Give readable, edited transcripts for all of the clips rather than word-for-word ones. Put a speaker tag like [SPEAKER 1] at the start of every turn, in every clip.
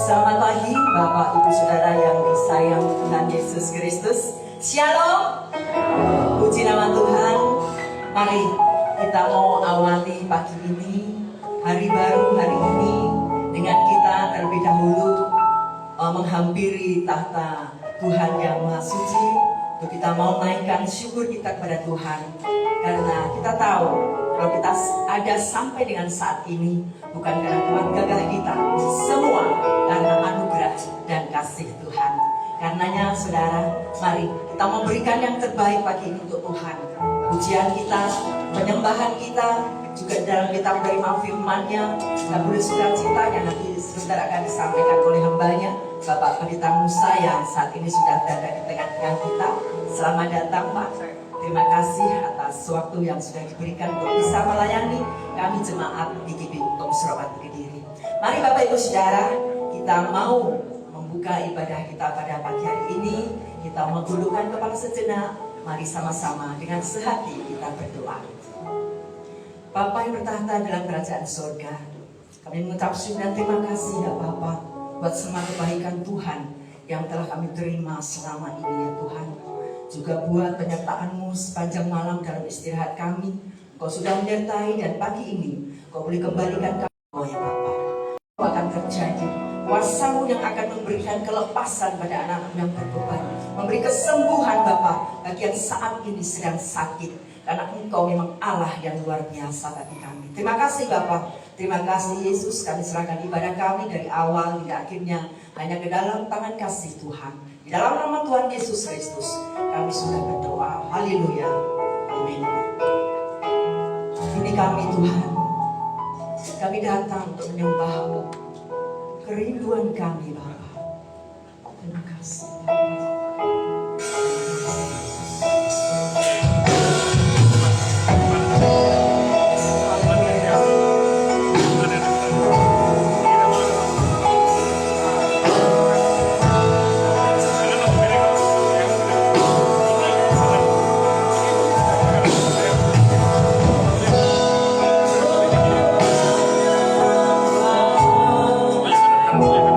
[SPEAKER 1] Selamat pagi Bapak Ibu Saudara yang disayang Tuhan Yesus Kristus. Shalom. Puji nama Tuhan. Mari kita mau awali pagi ini, hari baru hari ini, dengan kita terlebih dahulu menghampiri tahta Tuhan yang Maha Suci. Untuk kita mau naikkan syukur kita kepada Tuhan. Karena kita tahu kalau kita ada sampai dengan saat ini bukan karena Tuhan gagah kita, semua karena anugerah dan kasih Tuhan. Karenanya saudara, mari kita memberikan yang terbaik pagi ini untuk Tuhan. Pujian kita, penyembahan kita, juga dalam kita menerima firman-Nya, kita boleh sukacita yang nanti sebentar akan disampaikan oleh hambanya Bapak Pendeta Musa yang saat ini sudah berada di tengah-tengah kita. Selamat datang Pak. Terima kasih atas waktu yang sudah diberikan untuk bisa melayani kami jemaat GKB Untung Surabaya Kediri. Mari Bapak Ibu Saudara, kita mau membuka ibadah kita pada pagi hari ini. Kita menggulungkan kepala sejenak. Mari sama-sama dengan sehati kita berdoa. Bapa yang bertahta dalam kerajaan surga, kami mengucap syukur dan terima kasih ya Bapa buat semua kebaikan Tuhan yang telah kami terima selama ini ya Tuhan. Juga buat penyertaan-Mu sepanjang malam dalam istirahat kami. Kau sudah menyertai dan pagi ini Kau boleh kembalikan kami ya Bapa. Apa akan terjadi? Kuasa-Mu yang akan memberikan kelepasan pada anak-anak yang berbeban, memberi kesembuhan Bapa bagi yang saat ini sedang sakit. Karena Engkau memang Allah yang luar biasa bagi kami. Terima kasih Bapa. Terima kasih Yesus, kami serahkan ibadah kami dari awal hingga akhirnya hanya ke dalam tangan kasih Tuhan. Di dalam nama Tuhan Yesus Kristus kami sudah berdoa. Haleluya. Amin. Ini kami Tuhan. Kami datang untuk menyembah-Mu. Kerinduan kami Bapa. Terima kasih.
[SPEAKER 2] Aku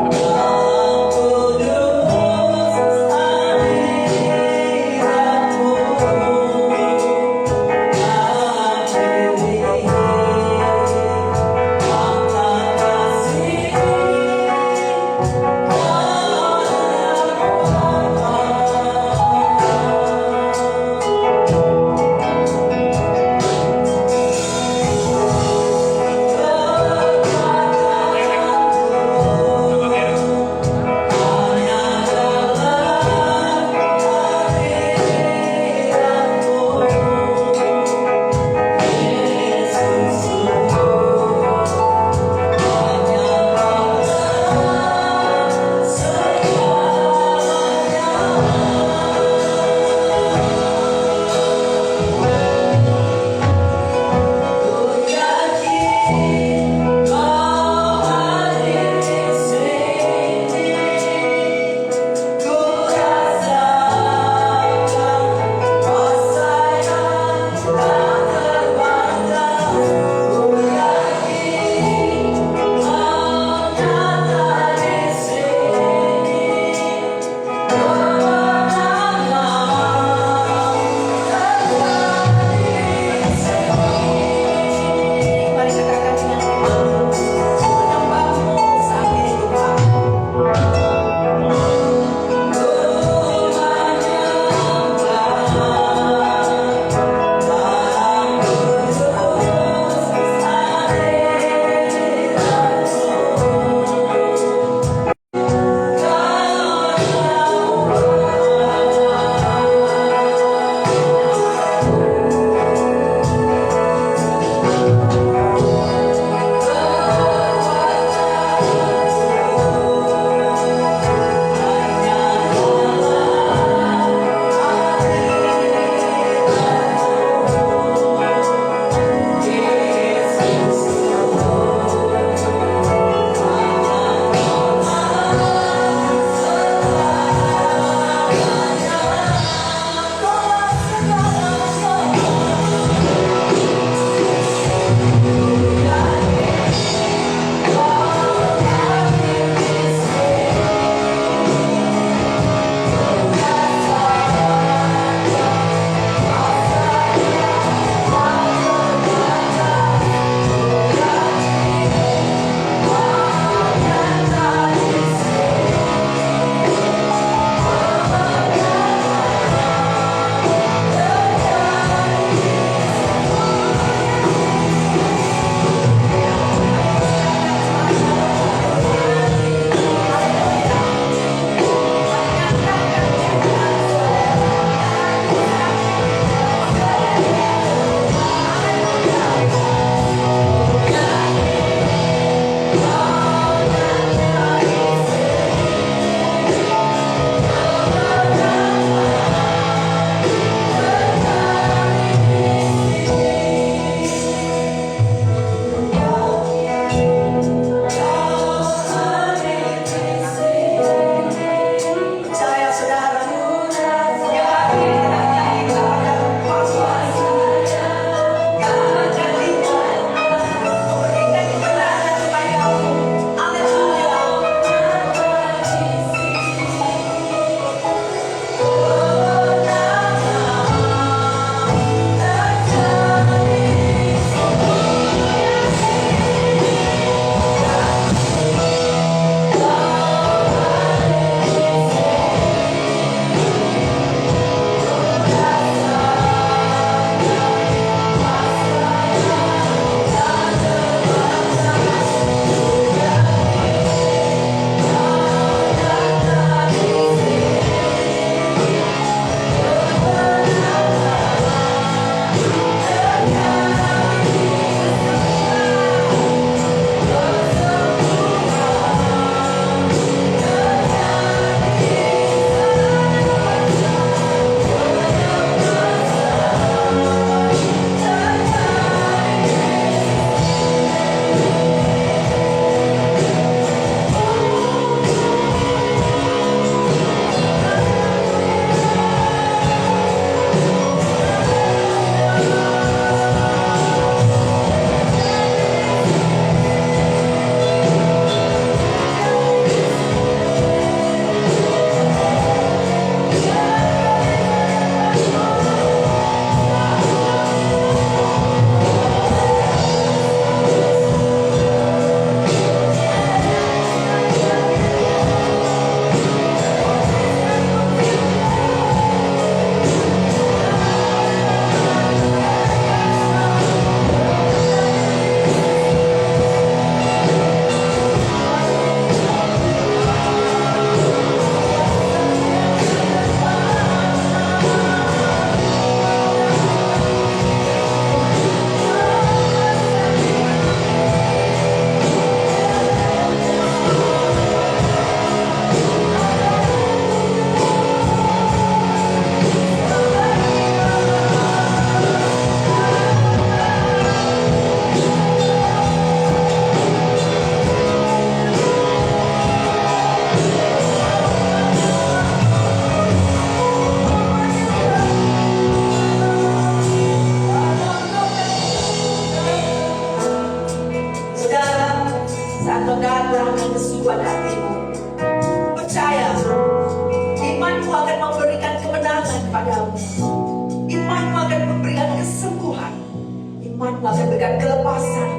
[SPEAKER 1] imanmu akan berikan kelepasan.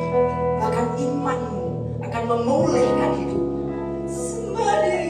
[SPEAKER 1] Bahkan imanmu akan memulihkan hidup. Sembah Dia.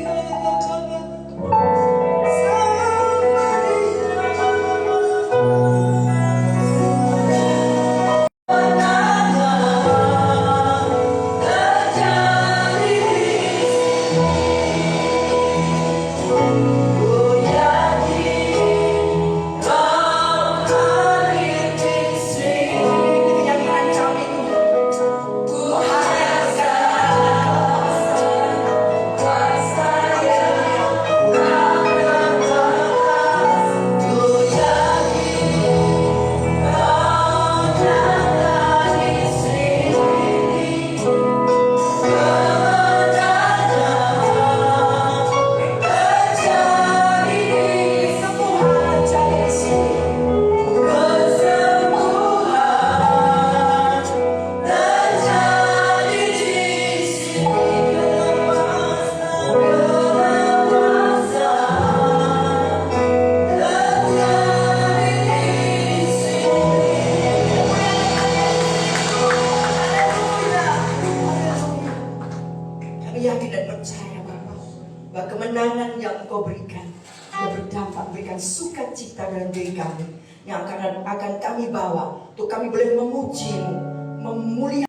[SPEAKER 1] Yakin dan percaya bahwa kemenangan yang Engkau berikan berdampak, berikan sukacita dalam diri kami yang akan kami bawa untuk kami boleh memuji-Mu, memuliakan.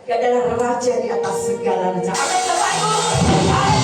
[SPEAKER 1] Dia adalah Raja di atas segala raja. Amin, Bapak Ibu. Haleluya.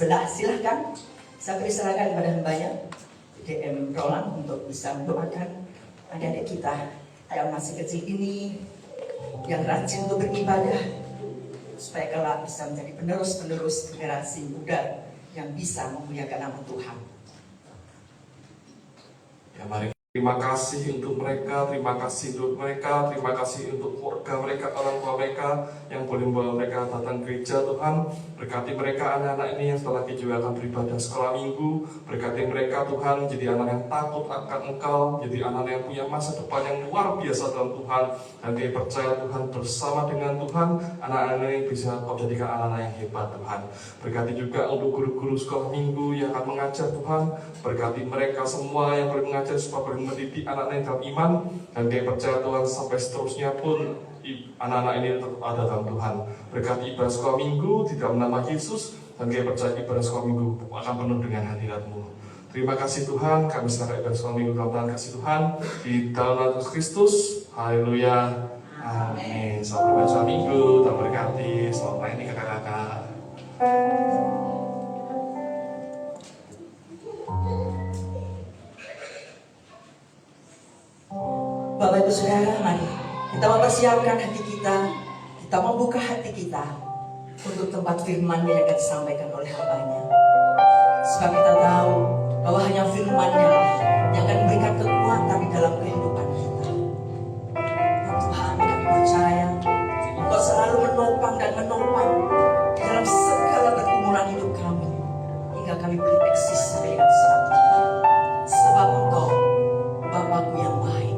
[SPEAKER 1] sebelah. Silahkan saya persilakan kepada hambanya DM Roland untuk bisa mendoakan adik-adik kita yang masih kecil ini, yang rajin untuk beribadah, supaya kelak bisa menjadi penerus-penerus generasi muda yang bisa memuliakan nama Tuhan.
[SPEAKER 2] Ya, mari terima kasih untuk mereka, terima kasih untuk mereka, terima kasih untuk keluarga mereka, orang tua mereka yang boleh membawa mereka datang gereja. Tuhan, berkati mereka anak-anak ini yang setelah lagi juga akan beribadah sekolah minggu. Berkati mereka Tuhan, jadi anak yang takut akan Engkau, jadi anak yang punya masa depan yang luar biasa dalam Tuhan. Dan kami percaya Tuhan, bersama dengan Tuhan, anak-anak ini bisa Kau jadikan anak-anak yang hebat Tuhan. Berkati juga untuk guru-guru sekolah minggu yang akan mengajar Tuhan. Berkati mereka semua yang boleh mengajar supaya boleh mendidik anak-anak dalam iman. Dan kami percaya Tuhan, sampai seterusnya pun anak-anak ini tetap ada dalam Tuhan. Berkati ibadah sekolah minggu di dalam nama Yesus. Dan kami percaya ibadah sekolah minggu akan penuh dengan hadirat-Mu. Terima kasih Tuhan, kami serahkan ibadah sekolah minggu dalam tangan kasih Tuhan di dalam nama Yesus Kristus. Haleluya. Amin. Selamat beribadah sekolah minggu, Tuhan berkati. Selamat melayani kakak-kakak.
[SPEAKER 1] Bapak Ibu Saudara, mari kita mempersiapkan hati kita membuka hati kita untuk tempat firman yang akan disampaikan oleh hambanya. Sebab kita tahu bahwa hanya firman-Nya yang akan memberikan kekuatan di dalam kehidupan kita. Ya Tuhan, kami percaya Engkau selalu menopang dan menopang di dalam segala pergumulan hidup kami, hingga kami boleh eksis sampai dengan saat ini. Sebab Engkau Bapakku yang baik.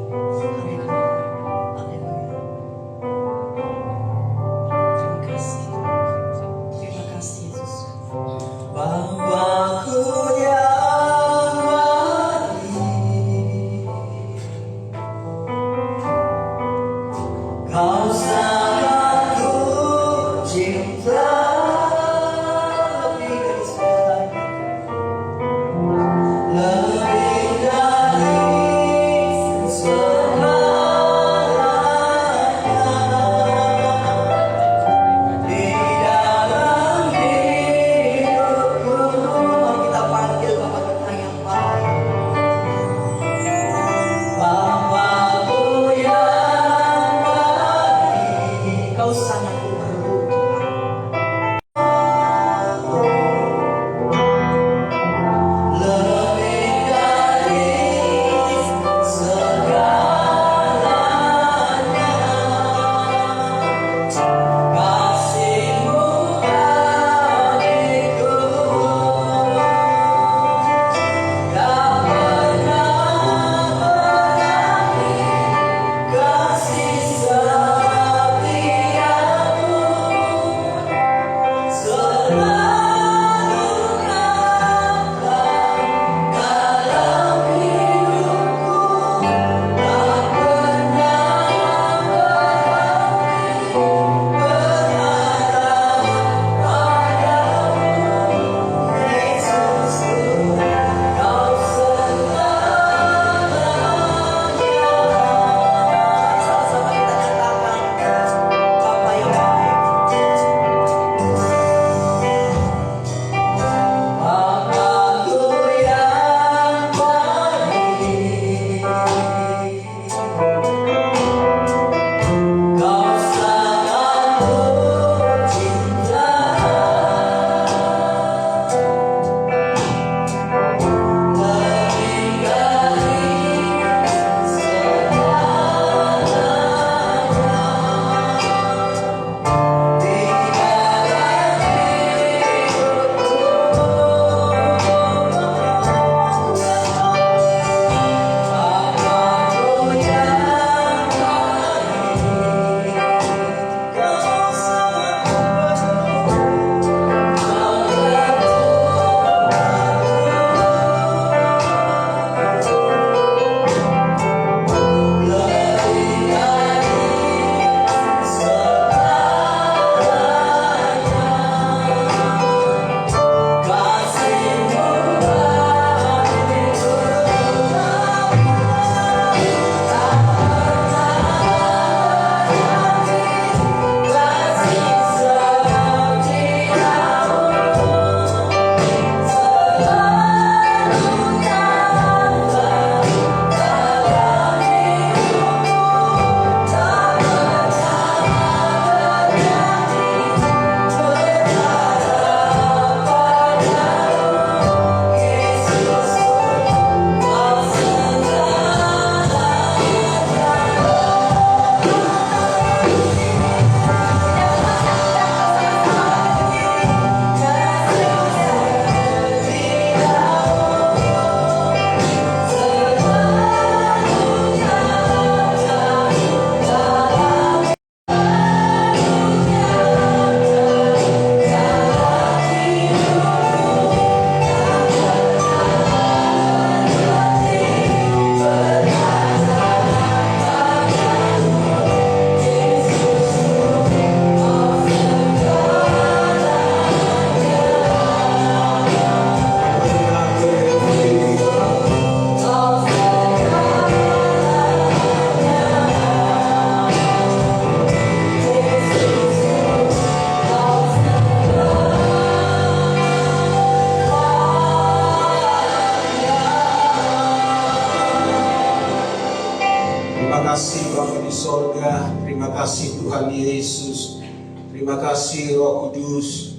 [SPEAKER 3] Bapa di sorga, terima kasih Tuhan Yesus, terima kasih Roh Kudus.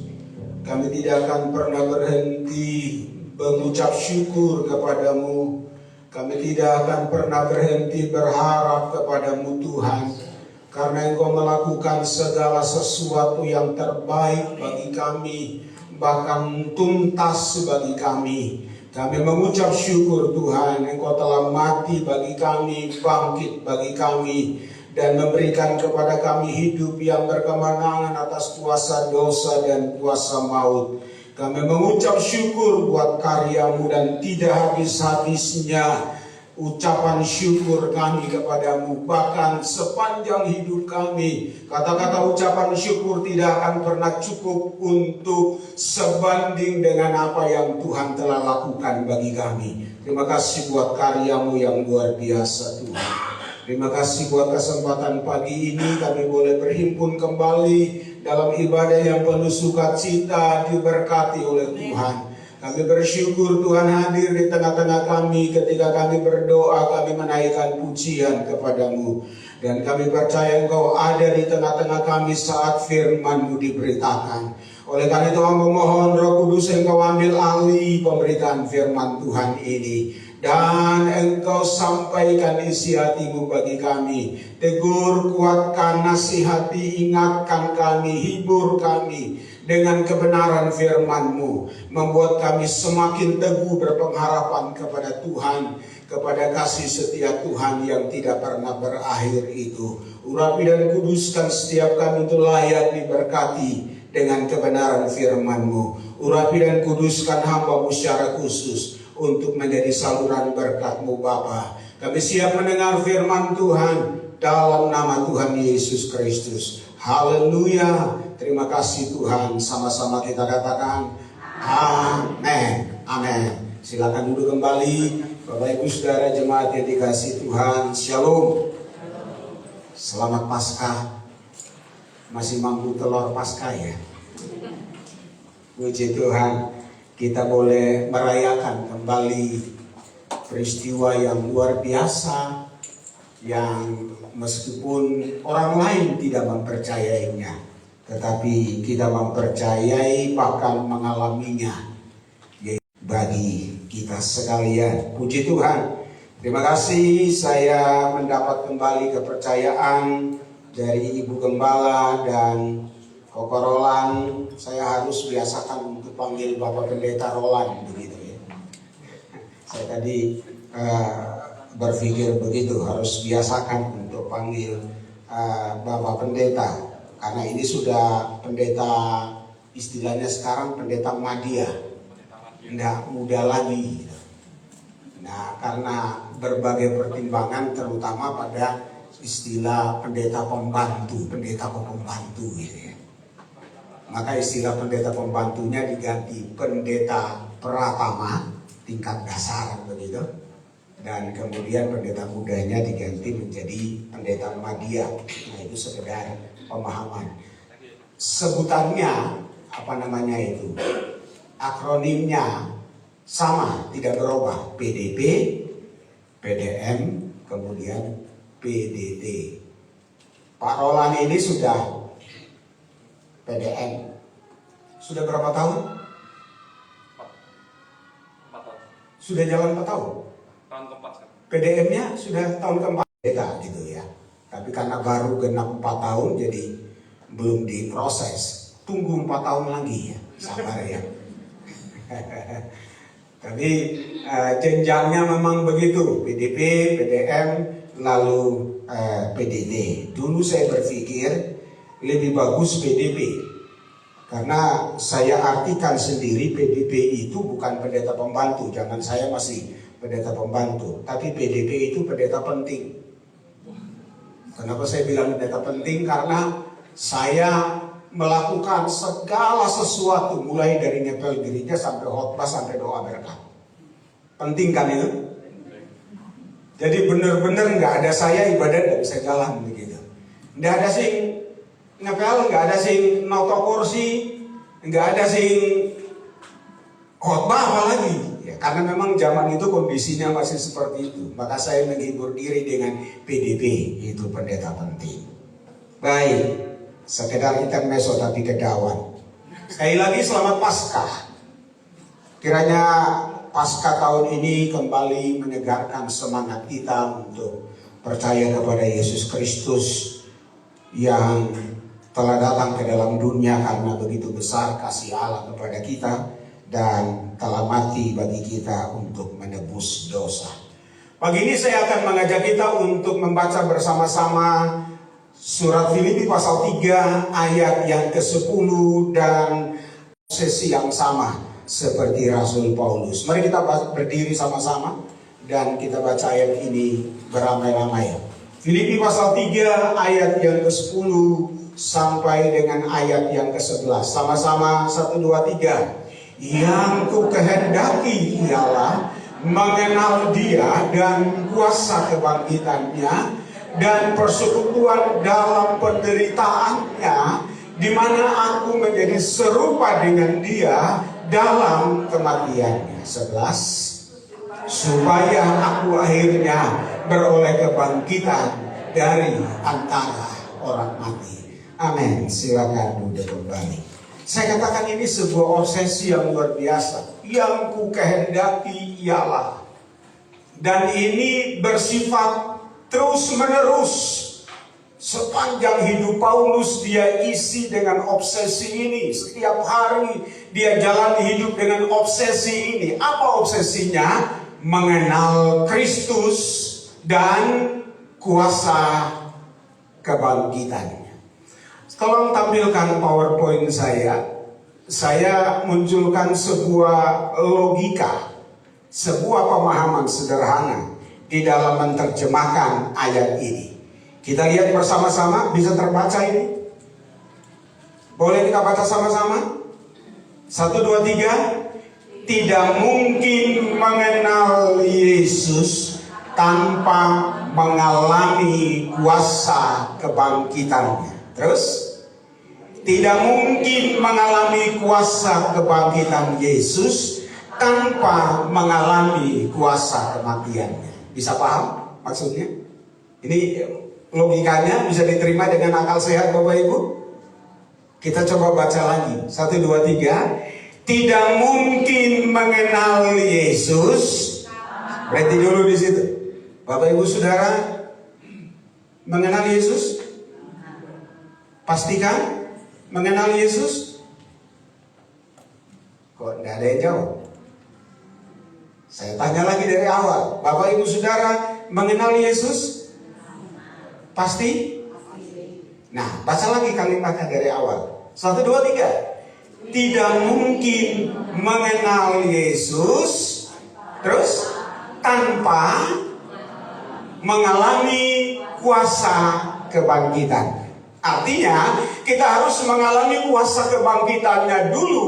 [SPEAKER 3] Kami tidak akan pernah berhenti mengucap syukur kepadamu. Kami tidak akan pernah berhenti berharap kepadamu Tuhan, karena Engkau melakukan segala sesuatu yang terbaik bagi kami, bahkan tuntas bagi kami. Kami mengucap syukur Tuhan, Engkau telah mati bagi kami, bangkit bagi kami, dan memberikan kepada kami hidup yang berkemenangan atas kuasa dosa dan kuasa maut. Kami mengucap syukur buat karyamu dan tidak habis-habisnya ucapan syukur kami kepadamu. Bahkan sepanjang hidup kami, kata-kata ucapan syukur tidak akan pernah cukup untuk sebanding dengan apa yang Tuhan telah lakukan bagi kami. Terima kasih buat karyamu yang luar biasa Tuhan. Terima kasih buat kesempatan pagi ini kami boleh berhimpun kembali dalam ibadah yang penuh sukacita, diberkati oleh Tuhan. Kami bersyukur Tuhan hadir di tengah-tengah kami ketika kami berdoa, kami menaikkan pujian kepadamu. Dan kami percaya Engkau ada di tengah-tengah kami saat firman-Mu diberitakan. Oleh karena itu kami memohon Roh Kudus Engkau ambil alih pemberitaan firman Tuhan ini. Dan Engkau sampaikan isi hati-Mu bagi kami. Tegur, kuatkan, nasihati, ingatkan kami, hibur kami dengan kebenaran firman-Mu, membuat kami semakin teguh berpengharapan kepada Tuhan, kepada kasih setia Tuhan yang tidak pernah berakhir itu. Urapi dan kuduskan setiap kami untuk layak diberkati dengan kebenaran firman-Mu. Urapi dan kuduskan hamba-Mu secara khusus untuk menjadi saluran berkat-Mu Bapa. Kami siap mendengar firman Tuhan dalam nama Tuhan Yesus Kristus. Haleluya. Terima kasih Tuhan. Sama-sama kita katakan amin. Amin. Silakan duduk kembali. Bapak Ibu Saudara jemaat yang dikasihi Tuhan. Shalom. Selamat Paskah. Masih mampu telur Paskah ya? Puji Tuhan. Kita boleh merayakan kembali peristiwa yang luar biasa, yang meskipun orang lain tidak mempercayainya, tetapi kita mempercayai bahkan mengalaminya bagi kita sekalian. Puji Tuhan. Terima kasih saya mendapat kembali kepercayaan dari Ibu Gembala dan Koko Roland. Saya harus biasakan untuk panggil Bapak Pendeta Roland begitu ya. Saya tadi berpikir begitu, harus biasakan untuk panggil Bapak Pendeta, karena ini sudah pendeta, istilahnya sekarang pendeta Madia, tidak muda lagi gitu. Nah, karena berbagai pertimbangan, terutama pada istilah pendeta pembantu gitu ya. Maka istilah pendeta pembantunya diganti pendeta pratama tingkat dasar begitu. Dan kemudian pendeta mudanya diganti menjadi pendeta Madia. Nah, itu sekedar pemahaman. Sebutannya apa namanya itu? Akronimnya sama, tidak berubah. PDP, PDM, kemudian PDT. Pak Roland ini sudah PDM. Sudah berapa tahun?
[SPEAKER 2] 4 tahun.
[SPEAKER 3] Sudah jalan 4 tahun?
[SPEAKER 2] Tahun keempat kan?
[SPEAKER 3] PDM-nya sudah tahun keempat. Beda gitu ya. Tapi karena baru genap 4 tahun jadi belum diproses. Tunggu 4 tahun lagi ya. Sabar ya. Tapi jenjangnya memang begitu. PDP, PDM, lalu PDT. Dulu saya berpikir lebih bagus PDP, karena saya artikan sendiri PDP itu bukan pendeta pembantu. Jangan saya masih pendeta pembantu, tapi PDP itu pendeta penting. Kenapa saya bilang pendeta penting? Karena saya melakukan segala sesuatu, mulai dari ngepel gereja sampai khotbah sampai doa berkat. Penting kan itu? Jadi benar-benar nggak ada saya ibadah nggak bisa jalan begitu. Nggak ada sih ngepel, nggak ada sing noto kursi, nggak ada sing khotbah apalagi ya. Karena memang zaman itu kondisinya masih seperti itu. Maka saya menghibur diri dengan PDP, itu pendeta penting. Baik, sekedar intermezzo tapi kedawan. Sekali lagi selamat Paskah. Kiranya Paskah tahun ini kembali menyegarkan semangat kita untuk percaya kepada Yesus Kristus yang telah datang ke dalam dunia karena begitu besar kasih Allah kepada kita dan telah mati bagi kita untuk menebus dosa. Pagi ini saya akan mengajak kita untuk membaca bersama-sama surat Filipi pasal 3 ayat yang ke-10 dan sesi yang sama seperti Rasul Paulus. Mari kita berdiri sama-sama dan kita baca ayat ini beramai-ramai. Filipi pasal 3 ayat yang ke-10 sampai dengan ayat yang ke-11. Sama-sama 1, 2, 3. Yang ku kehendaki ialah mengenal Dia dan kuasa kebangkitannya dan persekutuan dalam penderitaannya, di mana aku menjadi serupa dengan Dia dalam kematiannya. 11. Supaya aku akhirnya beroleh kebangkitan dari antara orang mati. Amin. Silakan duduk kembali. Saya katakan ini sebuah obsesi yang luar biasa. Yang ku kehendaki ialah, dan ini bersifat terus menerus. Sepanjang hidup Paulus dia isi dengan obsesi ini. Setiap hari dia jalani hidup dengan obsesi ini. Apa obsesinya? Mengenal Kristus dan kuasa kebangkitannya. Tolong tampilkan PowerPoint saya munculkan sebuah logika, sebuah pemahaman sederhana di dalam menerjemahkan ayat ini. Kita lihat bersama-sama, bisa terbaca ini? Boleh kita baca sama-sama? 1, 2, 3. Tidak mungkin mengenal Yesus tanpa mengalami kuasa kebangkitannya. Terus, tidak mungkin mengalami kuasa kebangkitan Yesus tanpa mengalami kuasa kematiannya. Bisa paham maksudnya? Ini logikanya bisa diterima dengan akal sehat Bapak Ibu? Kita coba baca lagi. 1, 2, 3. Tidak mungkin mengenal Yesus. Berarti dulu di situ. Bapak Ibu Saudara mengenal Yesus? Pastikan mengenal Yesus? Kok tidak ada yang jawab? Saya tanya lagi dari awal. Bapak Ibu Saudara mengenal Yesus? Pasti? Nah, baca lagi kalimatnya dari awal. 1, 2, 3. Tidak mungkin mengenal Yesus terus tanpa mengalami kuasa kebangkitan. Artinya kita harus mengalami kuasa kebangkitannya dulu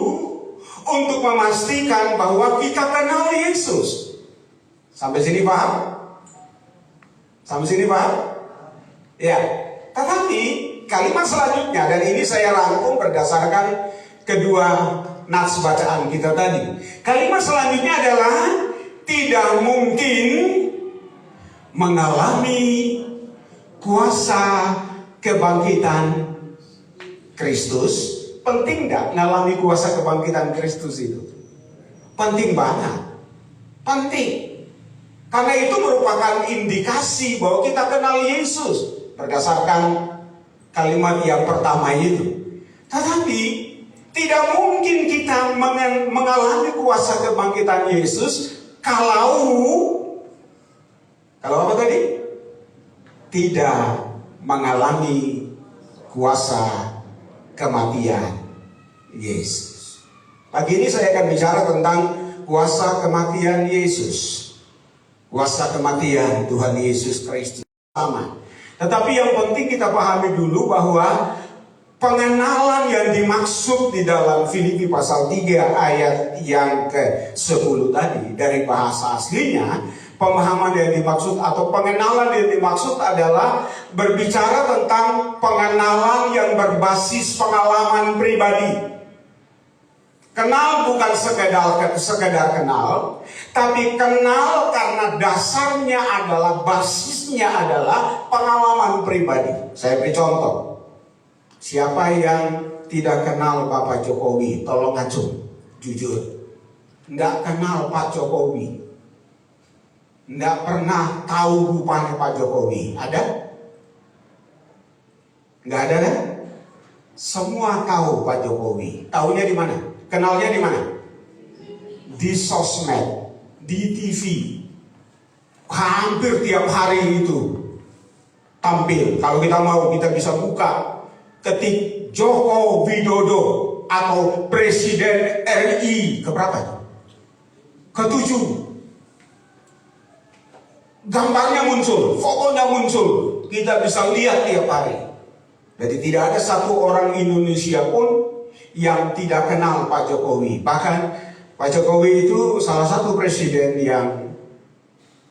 [SPEAKER 3] untuk memastikan bahwa kita kenal Yesus. Sampai sini paham? Sampai sini paham? Ya. Tetapi kalimat selanjutnya, dan ini saya rangkum berdasarkan kedua nats bacaan kita tadi. Kalimat selanjutnya adalah tidak mungkin mengalami kuasa kebangkitan Kristus. Penting gak mengalami kuasa kebangkitan Kristus itu? Penting banget. Penting. Karena itu merupakan indikasi bahwa kita kenal Yesus berdasarkan kalimat yang pertama itu. Tetapi tidak mungkin kita mengalami kuasa kebangkitan Yesus kalau apa tadi? Tidak mengalami kuasa kematian Yesus. Pagi ini saya akan bicara tentang kuasa kematian Yesus. Kuasa kematian Tuhan Yesus Kristus sama. Tetapi yang penting kita pahami dulu bahwa pengenalan yang dimaksud di dalam Filipi pasal 3 ayat yang ke-10 tadi dari bahasa aslinya, pemahaman yang dimaksud atau pengenalan yang dimaksud adalah berbicara tentang pengenalan yang berbasis pengalaman pribadi. Kenal bukan sekedar kenal, tapi kenal karena dasarnya adalah, basisnya adalah pengalaman pribadi. Saya beri contoh. Siapa yang tidak kenal Bapak Jokowi? Tolong acung, jujur. Nggak kenal Pak Jokowi. Nggak pernah tahu rupanya Pak Jokowi. Ada? Nggak ada kan? Semua tahu Pak Jokowi. Tahunya di mana? Kenalnya di mana? Di sosmed, di TV. Hampir tiap hari itu tampil. Kalau kita mau, kita bisa buka, ketik Joko Widodo atau Presiden RI keberapa? Ke-7. Gambarnya muncul, fotonya muncul. Kita bisa lihat tiap hari. Jadi tidak ada satu orang Indonesia pun yang tidak kenal Pak Jokowi. Bahkan Pak Jokowi itu salah satu presiden yang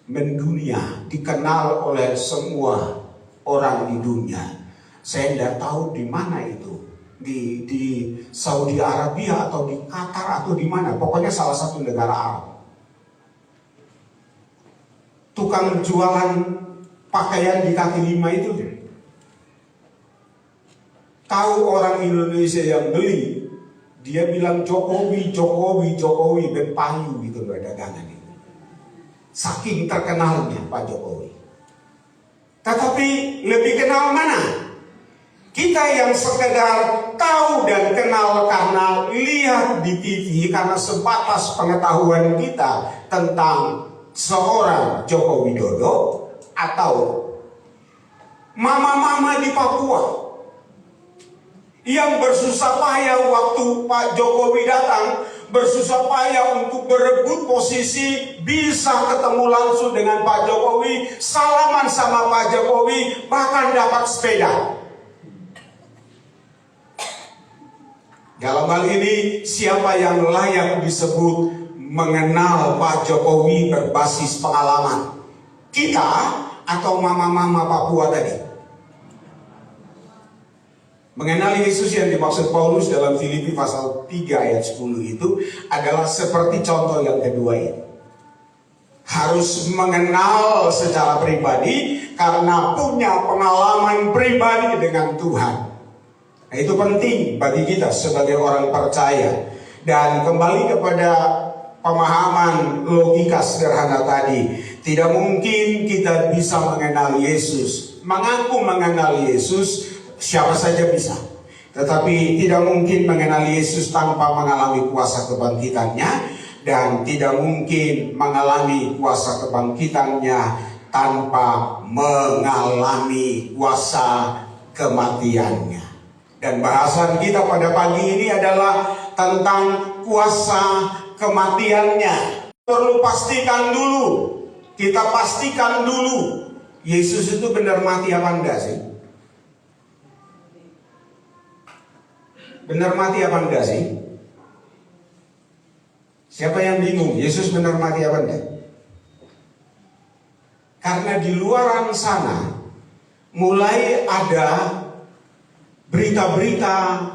[SPEAKER 3] mendunia, dikenal oleh semua orang di dunia. Saya tidak tahu di mana itu, di Saudi Arabia atau di Qatar atau di mana. Pokoknya salah satu negara Arab. Tukang jualan pakaian di kaki lima itu, tahu orang Indonesia yang beli, dia bilang Jokowi, Jokowi, Jokowi, dan payu gitu loh dagangan itu. Saking terkenalnya Pak Jokowi. Tetapi lebih kenal mana? Kita yang sekedar tahu dan kenal karena lihat di TV, karena sebatas pengetahuan kita tentang seorang Joko Widodo, atau mama-mama di Papua yang bersusah payah waktu Pak Jokowi datang, bersusah payah untuk berebut posisi, bisa ketemu langsung dengan Pak Jokowi, salaman sama Pak Jokowi, bahkan dapat sepeda. Dalam hal ini, siapa yang layak disebut mengenal Pak Jokowi berbasis pengalaman? Kita atau mama-mama Papua tadi? Mengenali Yesus yang dimaksud Paulus dalam Filipi pasal 3 ayat 10 itu adalah seperti contoh yang kedua ini. Harus mengenal secara pribadi karena punya pengalaman pribadi dengan Tuhan. Nah, itu penting bagi kita sebagai orang percaya. Dan kembali kepada pemahaman logika sederhana tadi, tidak mungkin kita bisa mengenal Yesus, mengaku mengenal Yesus. Siapa saja bisa, tetapi tidak mungkin mengenal Yesus tanpa mengalami kuasa kebangkitannya, dan tidak mungkin mengalami kuasa kebangkitannya tanpa mengalami kuasa kematiannya. Dan bahasan kita pada pagi ini adalah tentang kuasa kematiannya. Perlu pastikan dulu, kita pastikan dulu, Yesus itu benar mati apa enggak sih? Benar mati apa enggak sih? Siapa yang bingung? Yesus benar mati apa enggak? Karena di luaran sana mulai ada berita-berita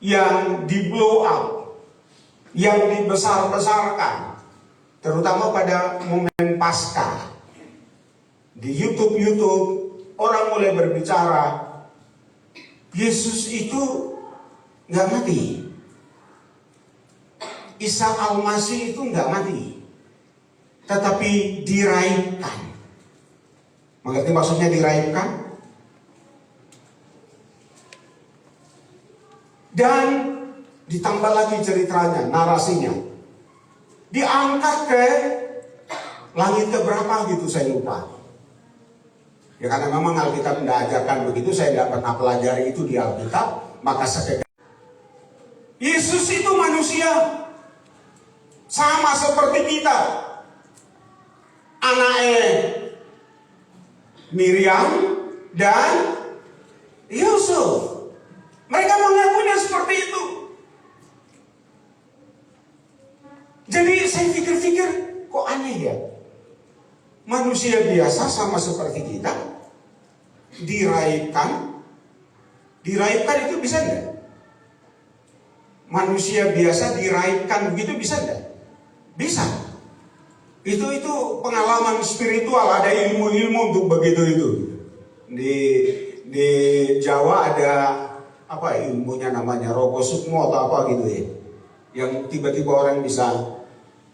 [SPEAKER 3] yang di blow up, yang dibesar-besarkan, terutama pada momen Paskah. Di YouTube orang mulai berbicara, Yesus itu nggak mati. Isa Al-Masih itu nggak mati, tetapi diraihkan. Mengerti maksudnya diraihkan? Dan ditambah lagi ceritanya, narasinya. Diangkat ke langit keberapa gitu, saya lupa. Ya karena memang Alkitab tidak ajarkan begitu, saya tidak pernah pelajari itu di Alkitab, maka sekedar Yesus itu manusia, sama seperti kita. Anaknya Miriam dan Yusuf, mereka mengakuinya seperti itu. Jadi saya pikir-pikir, kok aneh ya? Manusia biasa sama seperti kita, diraihkan itu bisa enggak? manusia biasa diraihkan begitu, bisa enggak? Bisa. Itu pengalaman spiritual, ada ilmu-ilmu untuk begitu itu. Di Jawa ada apa ilmunya namanya Rogo Sukmo atau apa gitu ya. Yang tiba-tiba orang bisa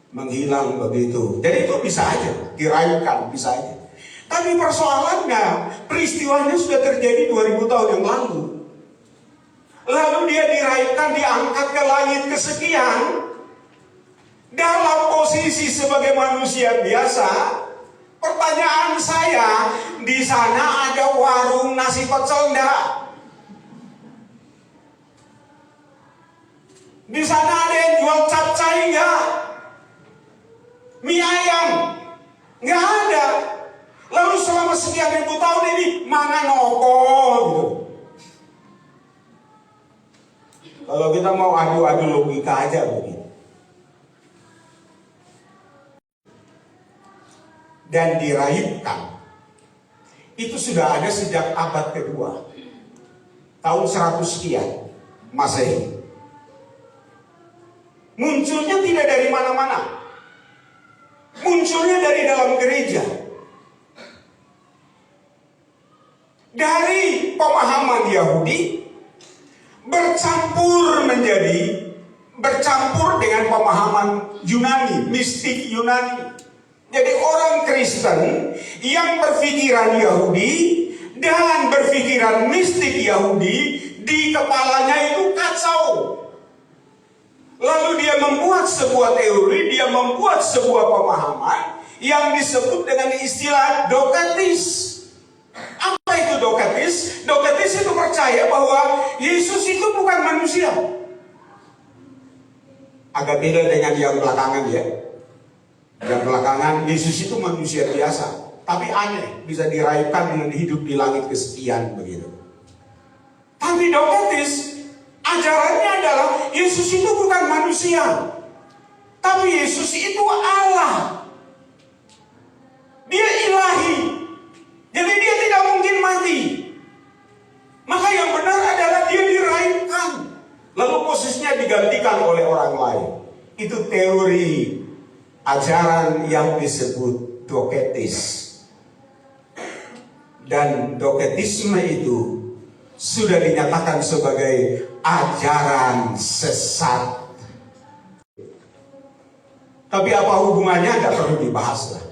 [SPEAKER 3] menghilang begitu. Jadi itu bisa aja, diraihkan bisa aja. Tapi persoalannya, peristiwanya sudah terjadi 2000 tahun yang lalu. Lalu dia diraihkan, diangkat ke langit kesekian. Dalam posisi sebagai manusia biasa, pertanyaan saya, di sana ada warung nasi pecel enggak? Di sana ada yang jual capcay enggak? Mie ayam? Enggak ada. Lalu selama sekian ribu tahun ini mana nopo gitu. Kalau kita mau adu-adu logika aja begitu. Dan diraihkan. Itu sudah ada sejak abad kedua. Tahun 100 sekian Masehi. Munculnya tidak dari mana-mana. Munculnya dari dalam gereja. Dari pemahaman Yahudi bercampur dengan pemahaman Yunani, mistik Yunani. Jadi orang Kristen yang berpikiran Yahudi dan berpikiran mistik Yahudi, di kepalanya itu kacau. Lalu dia membuat sebuah teori, dia membuat sebuah pemahaman yang disebut dengan istilah dogmatis. Apa itu dogmatis? Dogmatis itu percaya bahwa Yesus itu bukan manusia. Agak beda dengan yang belakangan ya. Yang belakangan Yesus itu manusia biasa, tapi aneh, bisa diraihkan dengan hidup di langit kesekian begitu. Tapi dogmatis ajarannya adalah Yesus itu bukan manusia, tapi Yesus itu Allah. Dia ilahi. Jadi dia tidak mungkin mati. Maka yang benar adalah dia diraihkan, lalu posisinya digantikan oleh orang lain. Itu teori ajaran yang disebut dogmatis. Dan dogmatisme itu sudah dinyatakan sebagai ajaran sesat. Tapi apa hubungannya? Tidak perlu dibahas lah.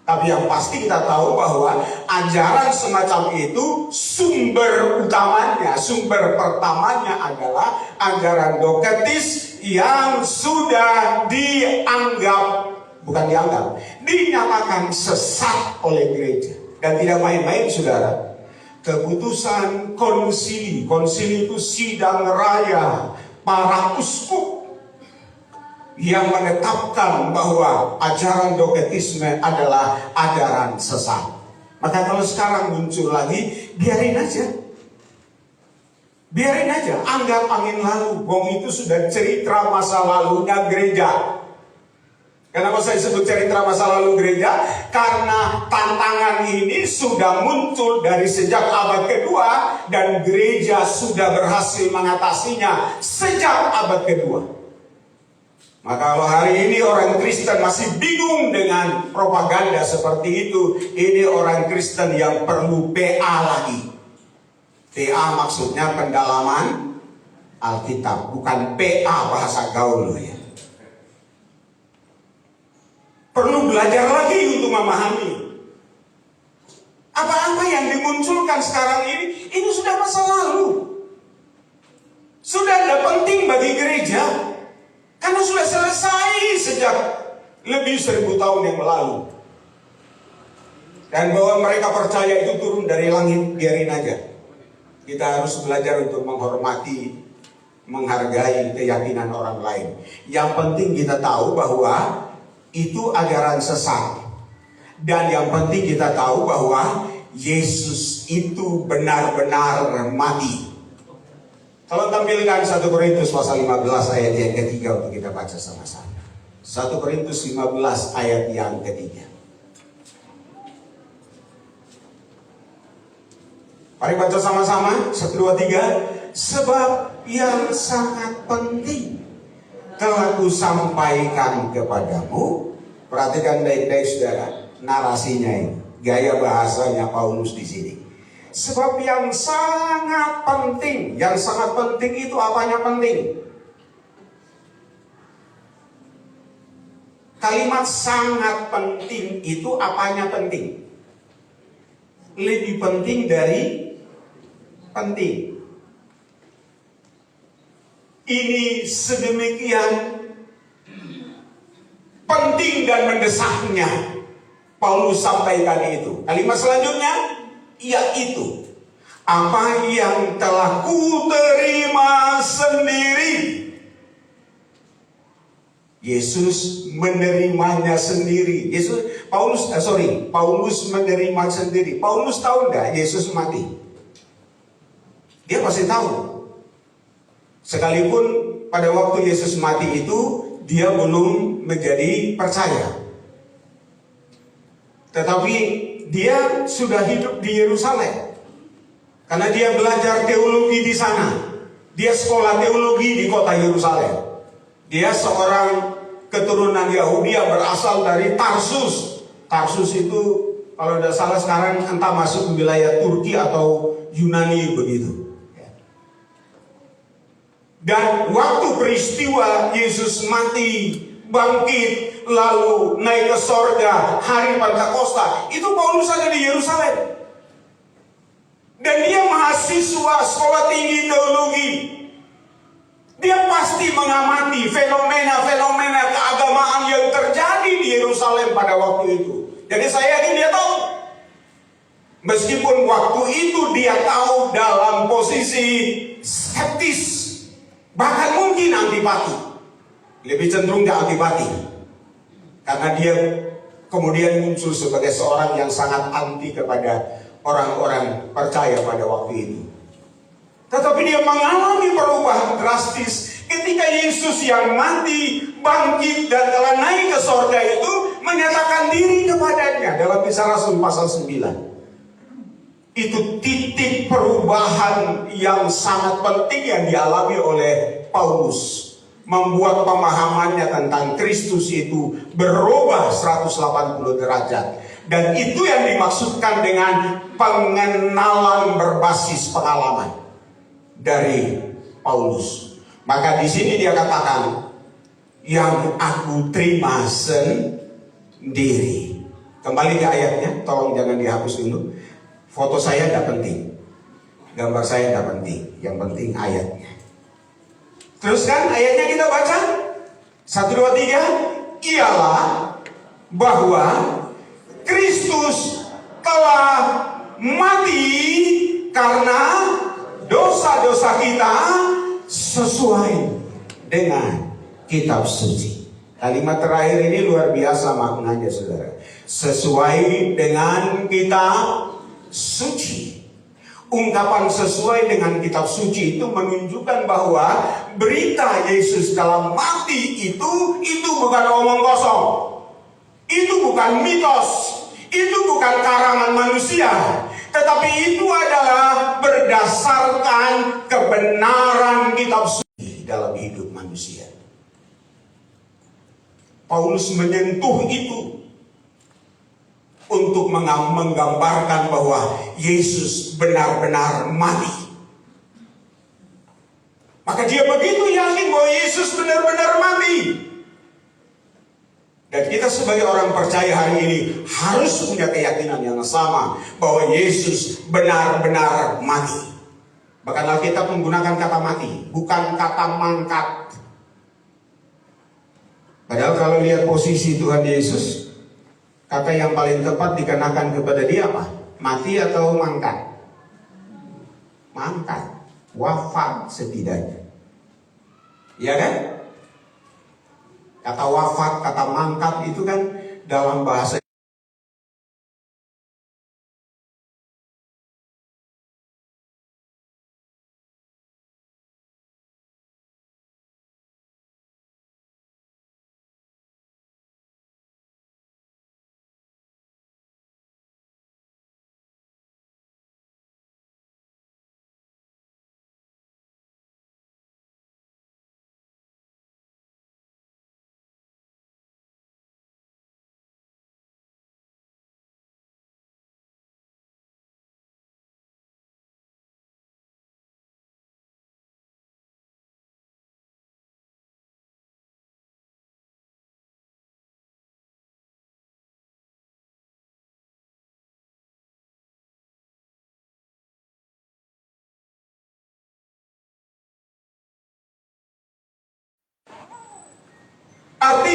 [SPEAKER 3] Tapi yang pasti kita tahu bahwa ajaran semacam itu sumber utamanya, sumber pertamanya adalah ajaran dogmatis yang sudah dinyatakan sesat oleh gereja. Dan tidak main-main saudara. Keputusan konsili itu sidang raya para uskup yang menetapkan bahwa ajaran dogmatisme adalah ajaran sesat. Maka kalau sekarang muncul lagi, biarin aja. Biarin aja, anggap angin lalu. Wong itu sudah cerita masa lalunya gereja. Kenapa saya sebut cerita masa lalu gereja? Karena tantangan ini sudah muncul dari sejak abad kedua, dan gereja sudah berhasil mengatasinya sejak abad kedua. Maka kalau hari ini orang Kristen masih bingung dengan propaganda seperti itu, ini orang Kristen yang perlu PA lagi. PA maksudnya pendalaman Alkitab, bukan PA bahasa gaul loh ya. Perlu belajar lagi untuk memahami. Apa-apa yang dimunculkan sekarang ini sudah masa lalu. Sudah tidak penting bagi gereja. Karena sudah selesai sejak lebih 1000 tahun yang lalu. Dan bahwa mereka percaya itu turun dari langit, biarin aja. Kita harus belajar untuk menghormati, menghargai keyakinan orang lain. Yang penting kita tahu bahwa itu ajaran sesat. Dan yang penting kita tahu bahwa Yesus itu benar-benar mati. Kalau tampilkan 1 Korintus pasal 15 ayat yang ketiga untuk kita baca sama-sama. 1 Korintus 15 ayat yang ketiga. Mari baca sama-sama. 1, 2, 3. Sebab yang sangat penting telah kusampaikan kepadamu. Perhatikan baik-baik saudara, narasinya ini, gaya bahasanya Paulus di sini. Sebab yang sangat penting itu apanya penting? Kalimat sangat penting itu apanya penting? Lebih penting dari penting. Ini sedemikian penting dan mendesaknya Paulus sampaikan itu. Kalimat selanjutnya yaitu apa yang telah kuterima sendiri. Yesus menerimanya sendiri. Paulus menerima sendiri. Paulus tahu enggak Yesus mati? Dia pasti tahu. Sekalipun pada waktu Yesus mati itu dia belum menjadi percaya. Tetapi dia sudah hidup di Yerusalem. Karena dia belajar teologi di sana. Dia sekolah teologi di kota Yerusalem. Dia seorang keturunan Yahudi yang berasal dari Tarsus. Tarsus itu kalau tidak salah sekarang entah masuk ke wilayah Turki atau Yunani begitu. Dan waktu peristiwa Yesus mati, bangkit, lalu naik ke sorga, hari Pentakosta, itu Paulus ada di Yerusalem. Dan dia mahasiswa sekolah tinggi teologi. Dia pasti mengamati fenomena-fenomena keagamaan yang terjadi di Yerusalem pada waktu itu. Jadi saya yakin dia tahu. Meskipun waktu itu dia tahu dalam posisi skeptis, bahkan mungkin antipati. Lebih cenderung ke antipati. Karena dia kemudian muncul sebagai seorang yang sangat anti kepada orang-orang percaya pada waktu itu. Tetapi dia mengalami perubahan drastis ketika Yesus yang mati, bangkit, dan telah naik ke sorga itu menyatakan diri kepadanya dalam Kisah Rasul pasal 9. Itu titik perubahan yang sangat penting yang dialami oleh Paulus. Membuat pemahamannya tentang Kristus itu berubah 180 derajat. Dan itu yang dimaksudkan dengan pengenalan berbasis pengalaman dari Paulus. Maka di sini dia katakan yang aku terima sendiri. Kembali ke ayatnya, tolong jangan dihapus dulu. Foto saya tidak penting, gambar saya tidak penting, yang penting ayatnya. Teruskan ayatnya kita baca 1, 2, 3. Ialah bahwa Kristus telah mati karena dosa-dosa kita sesuai dengan kitab suci. Kalimat terakhir ini luar biasa maknanya saudara. Sesuai dengan kitab suci. Ungkapan sesuai dengan kitab suci itu menunjukkan bahwa berita Yesus dalam mati itu bukan omong kosong. Itu bukan mitos. Itu bukan karangan manusia. Tetapi itu adalah berdasarkan kebenaran kitab suci dalam hidup manusia. Paulus menyentuh itu untuk menggambarkan bahwa Yesus benar-benar mati. Maka dia begitu yakin bahwa Yesus benar-benar mati. Dan kita sebagai orang percaya hari ini harus punya keyakinan yang sama bahwa Yesus benar-benar mati. Bahkan Alkitab menggunakan kata mati, bukan kata mangkat. Padahal kalau lihat posisi Tuhan Yesus, kata yang paling tepat dikenakan kepada dia apa? Mati atau mangkat? Mangkat, wafat setidaknya. Iya kan? Kata wafat, kata mangkat itu kan dalam bahasa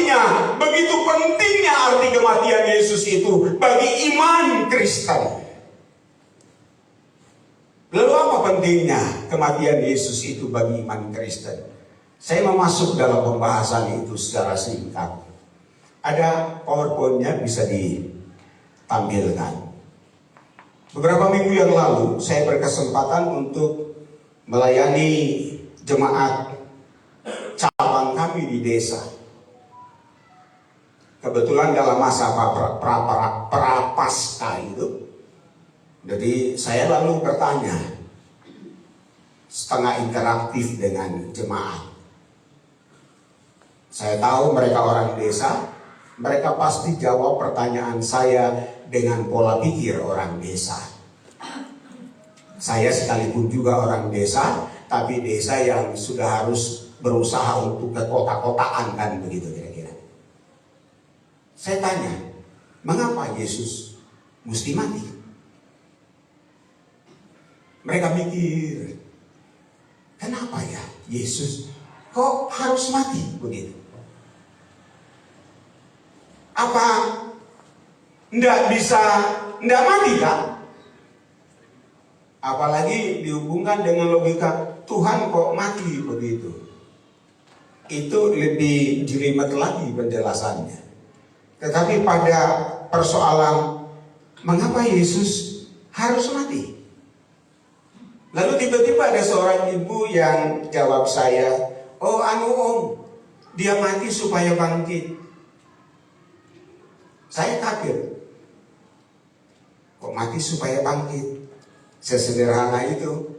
[SPEAKER 3] artinya begitu pentingnya arti kematian Yesus itu bagi iman Kristen. Lalu apa pentingnya kematian Yesus itu bagi iman Kristen? Saya mau masuk dalam pembahasan itu secara singkat. Ada PowerPoint-nya, bisa ditampilkan. Beberapa minggu yang lalu saya berkesempatan untuk melayani jemaat cabang kami di desa. Kebetulan dalam masa prapaskah itu, jadi saya lalu bertanya, setengah interaktif dengan jemaat. Saya tahu mereka orang desa, mereka pasti jawab pertanyaan saya dengan pola pikir orang desa. Saya sekalipun juga orang desa, tapi desa yang sudah harus berusaha untuk ke kota-kotaan, kan begitu kira-kira. Saya tanya, mengapa Yesus mesti mati? Mereka mikir, kenapa ya Yesus kok harus mati begitu? Apa ndak mati kan? Apalagi dihubungkan dengan logika Tuhan kok mati begitu. Itu lebih jelimet lagi penjelasannya. Tetapi pada persoalan mengapa Yesus harus mati? Lalu tiba-tiba ada seorang ibu yang jawab saya, oh om, dia mati supaya bangkit. Saya kaget. Kok mati supaya bangkit? Sesederhana itu.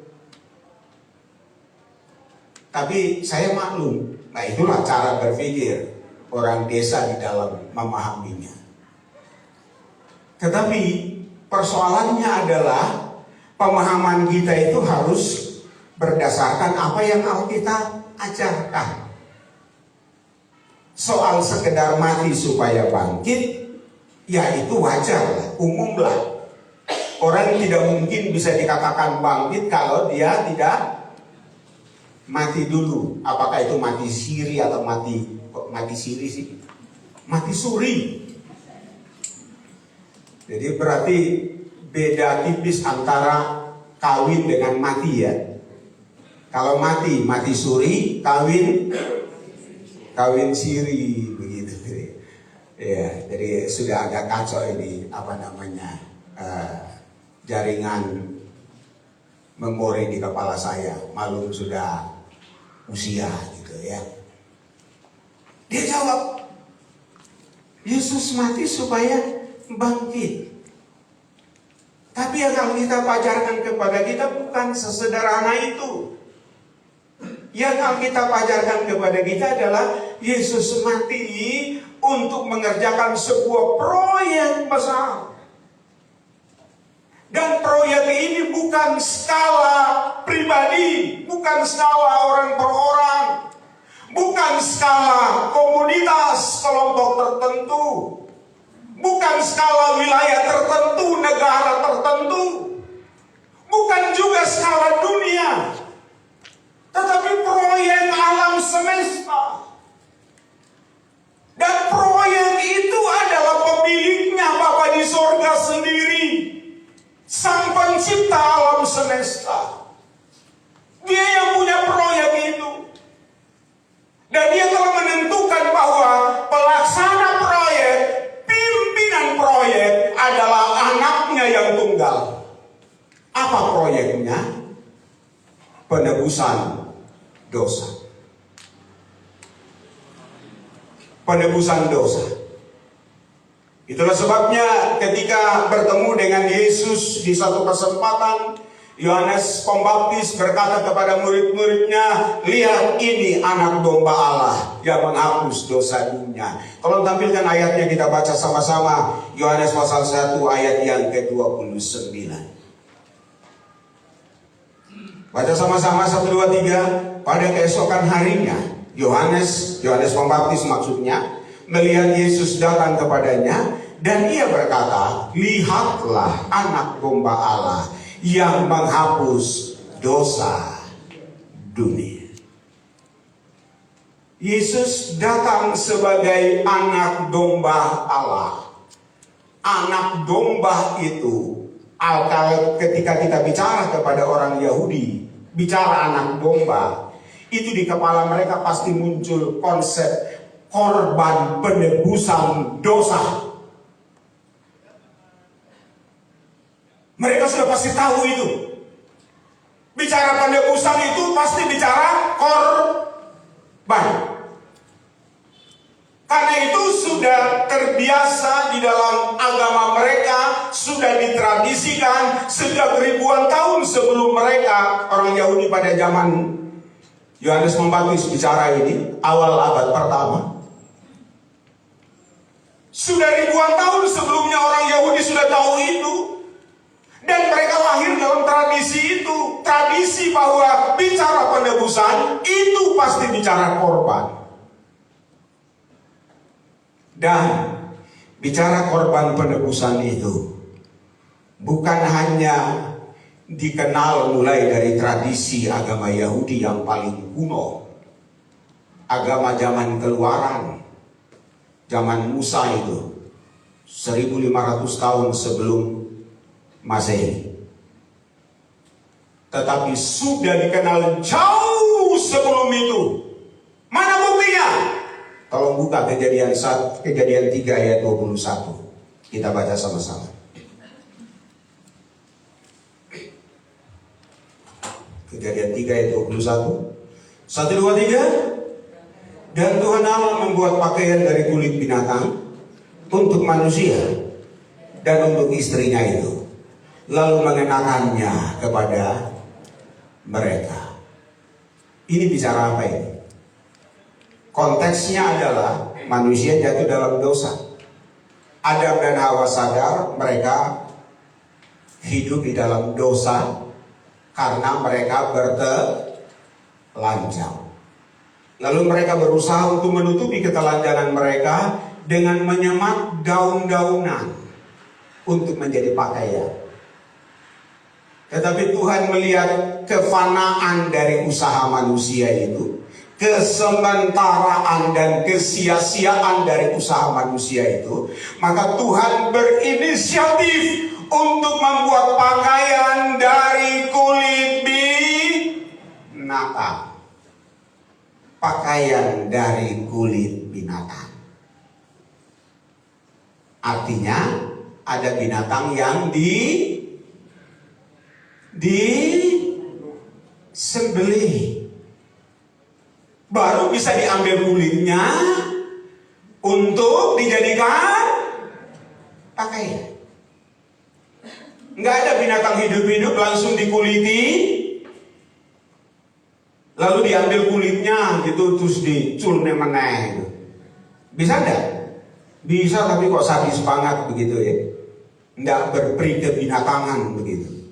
[SPEAKER 3] Tapi saya maklum, nah itulah cara berpikir orang desa di dalam memahaminya. Tetapi persoalannya adalah pemahaman kita itu harus berdasarkan apa yang Alkitab ajarkan. Soal sekedar mati supaya bangkit, ya itu wajar lah, umum lah. Orang tidak mungkin bisa dikatakan bangkit kalau dia tidak mati dulu. Apakah itu mati siri atau mati siri sih? Mati suri. Jadi berarti beda tipis antara kawin dengan mati ya. Kalau mati suri, kawin siri begitu. Ya, jadi sudah agak kacau ini jaringan memori di kepala saya. Malum sudah usia gitu ya. Dia jawab, Yesus mati supaya bangkit. Tapi yang Alkitab ajarkan kepada kita bukan sesederhana itu. Yang Alkitab ajarkan kepada kita adalah Yesus mati untuk mengerjakan sebuah proyek besar. Dan proyek ini bukan skala pribadi, bukan skala orang per orang, bukan skala komunitas kelompok tertentu, bukan skala wilayah tertentu, negara tertentu, bukan juga skala dunia, tetapi proyek alam semesta. Dan proyek itu adalah pemiliknya Bapa di sorga sendiri, Sang Pencipta alam semesta. Dia yang punya proyek itu. Dan dia telah menentukan bahwa pelaksana proyek, pimpinan proyek adalah anaknya yang tunggal. Apa proyeknya? Penebusan dosa. Penebusan dosa. Itulah sebabnya ketika bertemu dengan Yesus di satu kesempatan, Yohanes Pembaptis berkata kepada murid-muridnya, lihat ini anak domba Allah yang menghapus dosa dunia. Tolong tampilkan ayatnya, kita baca sama-sama. Yohanes pasal 1 ayat yang ke-29. Baca sama-sama 1, 2, 3. Pada keesokan harinya, Yohanes Pembaptis maksudnya, melihat Yesus datang kepadanya, dan ia berkata, lihatlah anak domba Allah yang menghapus dosa dunia. Yesus datang sebagai anak domba Allah. Anak domba itu, ketika kita bicara kepada orang Yahudi, bicara anak domba, itu di kepala mereka pasti muncul konsep korban penebusan dosa. Mereka sudah pasti tahu itu. Bicara penebusan itu pasti bicara korban. Karena itu sudah terbiasa di dalam agama mereka, sudah ditradisikan sejak ribuan tahun sebelum mereka, orang Yahudi pada zaman Yohanes Pembaptis bicara ini, awal abad pertama. Sudah ribuan tahun sebelumnya orang Yahudi sudah tahu itu. Dan mereka lahir dalam tradisi itu. Tradisi bahwa bicara penebusan itu pasti bicara korban. Dan bicara korban penebusan itu bukan hanya dikenal mulai dari tradisi agama Yahudi yang paling kuno. Agama zaman keluaran, zaman Musa itu 1500 tahun sebelum Masehi. Tetapi sudah dikenal jauh sebelum itu. Mana buktinya? Tolong buka Kejadian 3 ayat 21. Kita baca sama-sama. Kejadian 3 ayat 21. 1, 2, 3. Dan Tuhan Allah membuat pakaian dari kulit binatang untuk manusia dan untuk istrinya itu, lalu mengenakannya kepada mereka. Ini bicara apa ini? Konteksnya adalah manusia jatuh dalam dosa. Adam dan Hawa sadar mereka hidup di dalam dosa karena mereka bertelanjang. Lalu mereka berusaha untuk menutupi ketelanjangan mereka dengan menyemat daun-daunan untuk menjadi pakaian. Tetapi Tuhan melihat kefanaan dari usaha manusia itu, kesementaraan dan kesia-siaan dari usaha manusia itu, maka Tuhan berinisiatif untuk membuat pakaian dari kulit binatang. Pakaian dari kulit binatang. Artinya ada binatang yang disembelih. Baru bisa diambil kulitnya untuk dijadikan pakaian. Nggak ada binatang hidup-hidup langsung dikuliti, lalu diambil kulitnya gitu terus diculne meneh. Bisa enggak? Bisa, tapi kok sadis banget begitu ya. Nggak berperi kebinatangan begitu.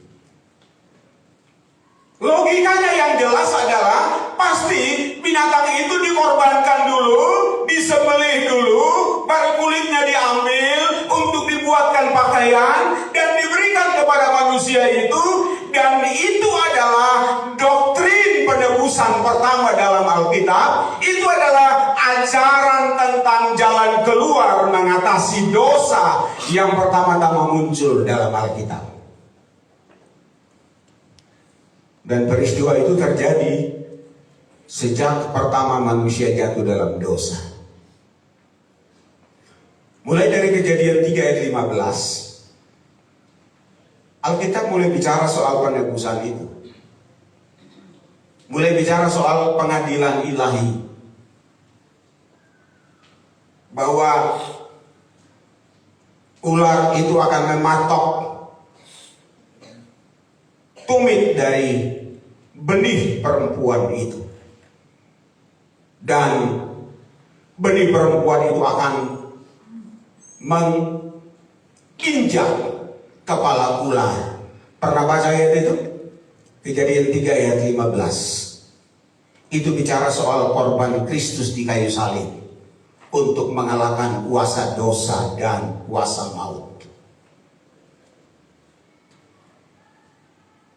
[SPEAKER 3] Logikanya yang jelas adalah pasti binatang itu dikorbankan dulu, disembelih dulu, baru kulitnya diambil untuk dibuatkan pakaian dan diberikan kepada manusia itu. Dan itu adalah doktrin penebusan pertama dalam Alkitab. Itu adalah ajaran tentang jalan keluar mengatasi dosa yang pertama-tama muncul dalam Alkitab. Dan peristiwa itu terjadi sejak pertama manusia jatuh dalam dosa. Mulai dari Kejadian 3 ayat 15, Alkitab mulai bicara soal penebusan itu. Mulai bicara soal pengadilan ilahi. Bahwa ular itu akan mematok tumit dari benih perempuan itu. Dan benih perempuan itu akan menginjak kepala ular. Pernah baca ayat itu? Kejadian 3 ayat 15. Itu bicara soal korban Kristus di kayu salib untuk mengalahkan kuasa dosa dan kuasa maut.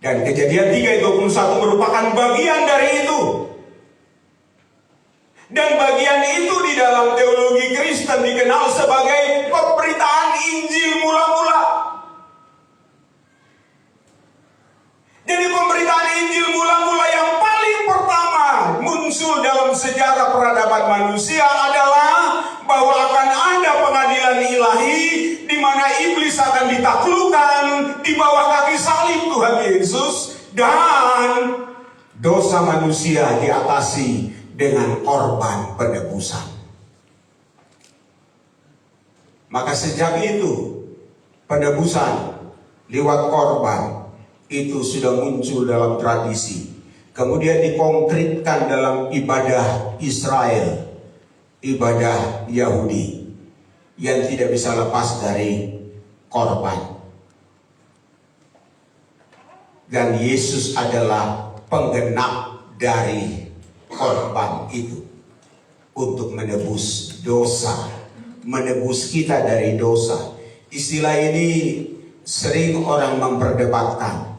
[SPEAKER 3] Dan Kejadian 3 ayat 21 merupakan bagian dari itu. Dan bagian itu di dalam teologi Kristen dikenal sebagai pemberitaan Injil mula-mula. Jadi pemberitaan Injil mula-mula yang paling pertama muncul dalam sejarah peradaban manusia adalah bahwa akan ada pengadilan ilahi di mana iblis akan ditaklukkan di bawah kaki salib Tuhan Yesus dan dosa manusia diatasi dengan korban penebusan. Maka sejak itu penebusan lewat korban itu sudah muncul dalam tradisi. Kemudian dikonkretkan dalam ibadah Israel, ibadah Yahudi yang tidak bisa lepas dari korban. Dan Yesus adalah penggenap dari korban itu untuk menebus dosa, menebus kita dari dosa. Istilah ini sering orang memperdebatkan.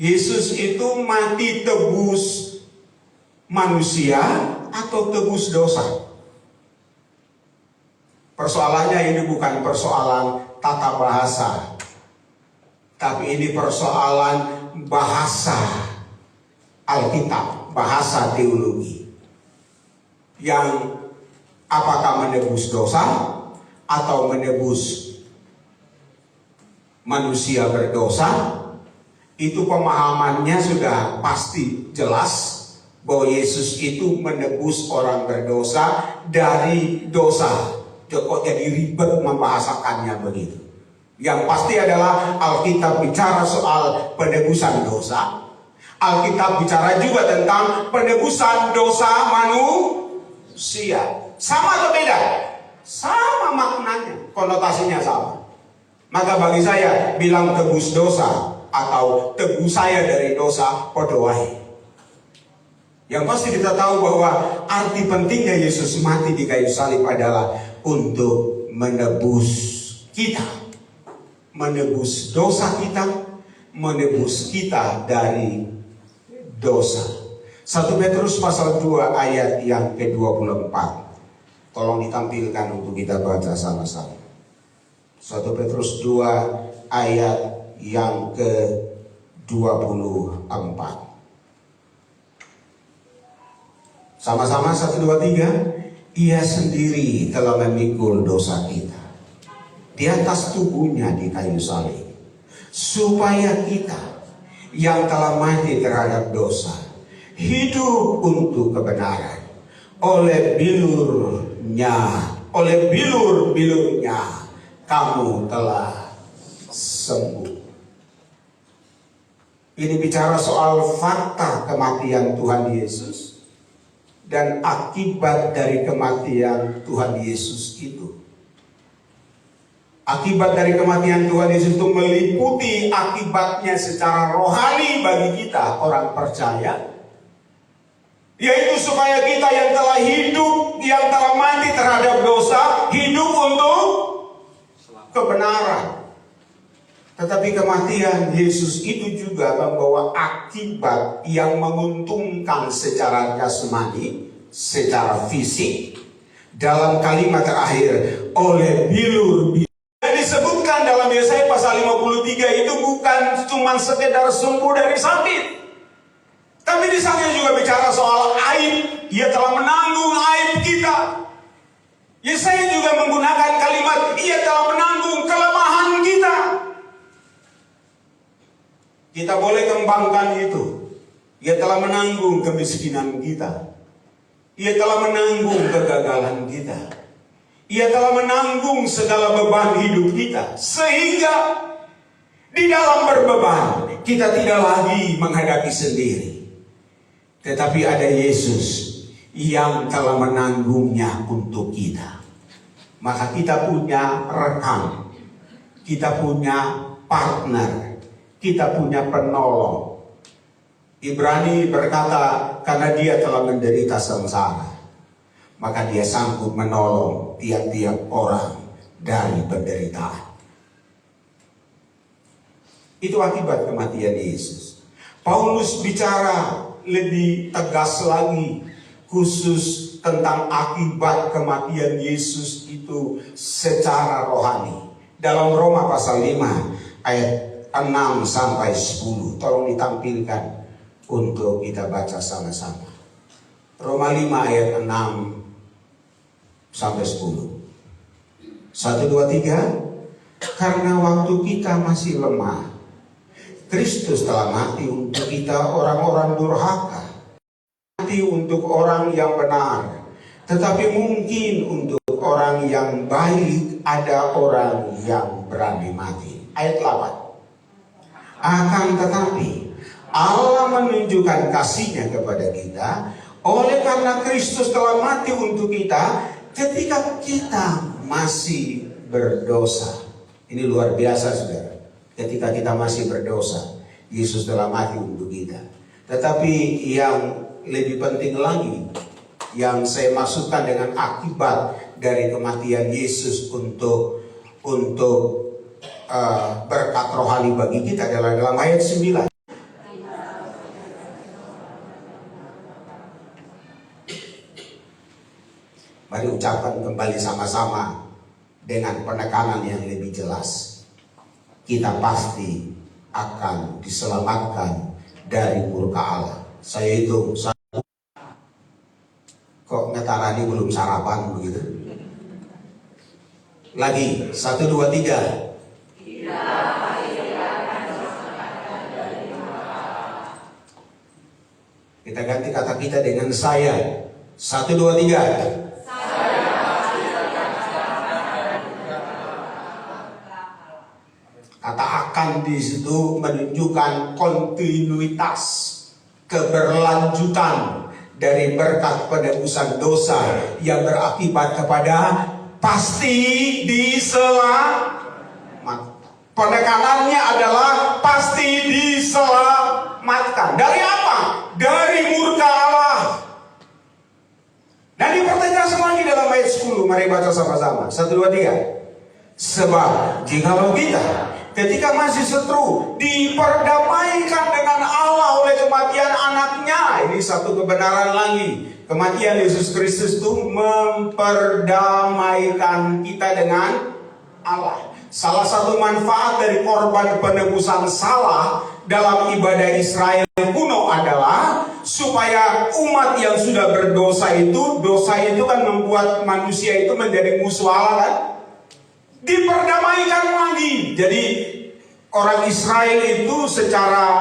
[SPEAKER 3] Yesus itu mati tebus manusia atau tebus dosa? Persoalannya ini bukan persoalan tata bahasa, tapi ini persoalan bahasa Alkitab, bahasa teologi. Yang apakah menebus dosa atau menebus manusia berdosa? Itu pemahamannya sudah pasti jelas bahwa Yesus itu menebus orang berdosa dari dosa. Kok jadi ribet membahasakannya begitu? Yang pasti adalah Alkitab bicara soal penebusan dosa. Alkitab bicara juga tentang penebusan dosa manusia. Sama atau beda? Sama maknanya, konotasinya sama. Maka bagi saya bilang tebus dosa atau tebus saya dari dosa, podo wae. Yang pasti kita tahu bahwa arti pentingnya Yesus mati di kayu salib adalah untuk menebus kita, menebus dosa kita, menebus kita dari dosa. 1 Petrus pasal 2 ayat yang ke-24. Tolong ditampilkan untuk kita baca sama-sama. 1 Petrus 2 ayat yang ke-24. Sama-sama 1, 2, 3. Ia sendiri telah memikul dosa kita di atas tubuhnya di kayu salib, supaya kita yang telah mati terhadap dosa hidup untuk kebenaran. Oleh bilur-bilurnya kamu telah sembuh. Ini bicara soal fakta kematian Tuhan Yesus dan akibat dari kematian Tuhan Yesus itu. Akibat dari kematian Tuhan Yesus itu meliputi akibatnya secara rohani bagi kita orang percaya, yaitu supaya kita yang telah hidup, yang telah mati terhadap dosa, hidup untuk kebenaran. Tetapi kematian Yesus itu juga membawa akibat yang menguntungkan secara jasmani, secara fisik. Dalam kalimat terakhir, oleh bilur. Yang disebutkan dalam Yesaya pasal 53 itu bukan cuma sekedar sembuh dari sakit, tapi di sana juga bicara soal aib. Ia telah menanggung aib kita. Yesaya juga menggunakan kalimat, ia telah menanggung kelemahan kita. Kita boleh kembangkan itu. Ia telah menanggung kemiskinan kita. Ia telah menanggung kegagalan kita. Ia telah menanggung segala beban hidup kita. Sehingga di dalam berbeban kita tidak lagi menghadapi sendiri. Tetapi ada Yesus yang telah menanggungnya untuk kita. Maka kita punya rekan. Kita punya partner. Kita punya penolong. Ibrani berkata, karena dia telah menderita sengsara, maka dia sanggup menolong tiap-tiap orang dari penderitaan. Itu akibat kematian Yesus. Paulus bicara lebih tegas lagi, khusus tentang akibat kematian Yesus itu secara rohani. Dalam Roma pasal 5 ayat 6 sampai 10. Tolong ditampilkan untuk kita baca sama-sama. Roma 5 ayat 6 sampai 10. 1, 2, 3. Karena waktu kita masih lemah, Kristus telah mati untuk kita orang-orang durhaka. Mati untuk orang yang benar. Tetapi mungkin untuk orang yang baik ada orang yang berani mati. Ayat 8. Akan tetapi Allah menunjukkan kasih-Nya kepada kita oleh karena Kristus telah mati untuk kita ketika kita masih berdosa. Ini luar biasa, saudara. Ketika kita masih berdosa, Yesus telah mati untuk kita. Tetapi yang lebih penting lagi, yang saya maksudkan dengan akibat dari kematian Yesus untuk berkat rohani bagi kita adalah dalam ayat 9. Mari ucapkan kembali sama-sama dengan penekanan yang lebih jelas. Kita pasti akan diselamatkan dari murka Allah. Saya hitung, kok ngetarani belum sarapan begitu? Lagi, 1, 2, 3. Kita ganti kata kita dengan saya. 1, 2, 3. Kata akan di situ menunjukkan kontinuitas, keberlanjutan dari berkat penebusan dosa yang berakibat kepada pasti diselamatkan. Penekanannya adalah pasti diselamatkan. Dari apa? Dari murka Allah. Dan dipertegas lagi dalam ayat 10. Mari baca sama-sama. 1, 2, 3. Sebab jikalau kita ketika masih seteru diperdamaikan dengan Allah oleh kematian anaknya. Ini satu kebenaran lagi. Kematian Yesus Kristus itu memperdamaikan kita dengan Allah. Salah satu manfaat dari korban penebusan salah dalam ibadah Israel kuno adalah supaya umat yang sudah berdosa itu, dosa itu kan membuat manusia itu menjadi musuh Allah kan? Diperdamaikan lagi. Jadi orang Israel itu secara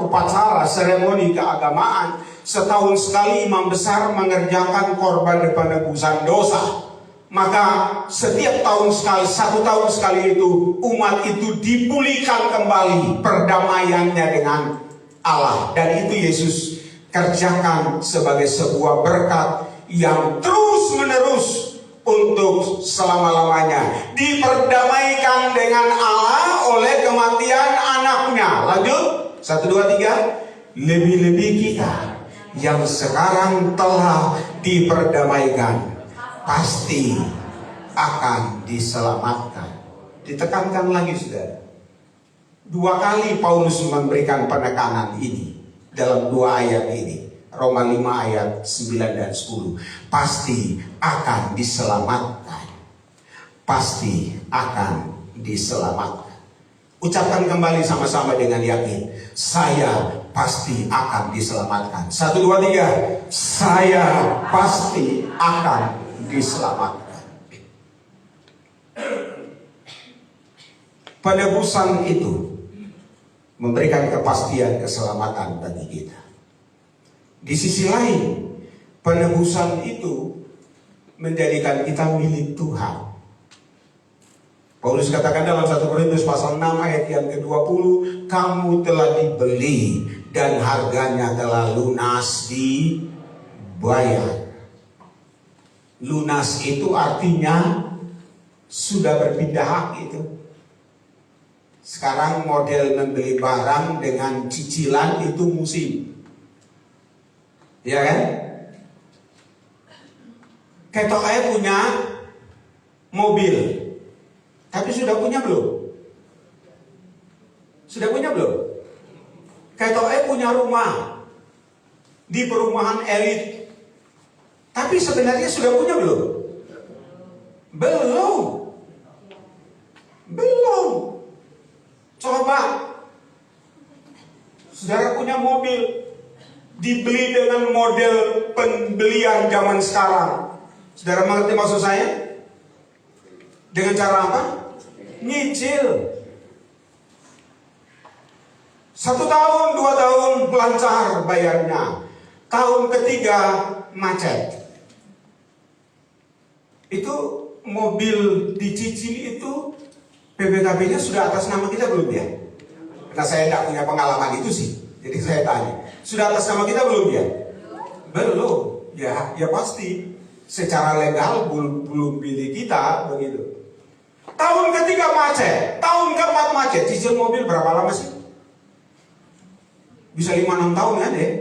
[SPEAKER 3] upacara, seremoni keagamaan, setahun sekali imam besar mengerjakan korban penebusan dosa. Maka setiap tahun sekali, 1 tahun sekali itu, umat itu dipulihkan kembali perdamaiannya dengan Allah. Dan itu Yesus kerjakan sebagai sebuah berkat yang terus menerus untuk selama-lamanya. Diperdamaikan dengan Allah oleh kematian anaknya. Lanjut, 1, 2, 3. Lebih-lebih kita yang sekarang telah diperdamaikan pasti akan diselamatkan. Ditekankan lagi, saudara. 2 kali Paulus memberikan penekanan ini dalam 2 ayat ini. Roma 5 ayat 9 dan 10. Pasti akan diselamatkan. Pasti akan diselamatkan. Ucapkan kembali sama-sama dengan yakin. Saya pasti akan diselamatkan. 1, 2, 3. Saya pasti akan diselamatkan. Penebusan itu memberikan kepastian keselamatan bagi kita. Di sisi lain, penebusan itu menjadikan kita milik Tuhan. Paulus katakan dalam 1 Korintus pasal 6 ayat yang ke-20, kamu telah dibeli dan harganya telah lunas dibayar. Lunas itu artinya sudah berpindah hak itu. Sekarang model membeli barang dengan cicilan itu musim. Ya kan? Ketok saya punya mobil, tapi sudah punya belum? Sudah punya belum? Ketok saya punya rumah di perumahan elit, Tapi sebenarnya sudah punya belum? Belum. Belum. Coba saudara punya mobil, dibeli dengan model pembelian zaman sekarang. Saudara mengerti maksud saya? Dengan cara apa? Nyicil. 1 tahun, 2 tahun lancar bayarnya. Tahun ketiga macet. Itu mobil dicicil itu PPKB-nya sudah atas nama kita belum ya? Karena saya tidak punya pengalaman itu sih. Jadi saya tanya, sudah atas nama kita belum ya? Belum. Ya pasti. Secara legal belum pilih kita begitu. Tahun ketiga macet, tahun keempat macet. Cicil mobil berapa lama sih? Bisa 5-6 tahun ya deh.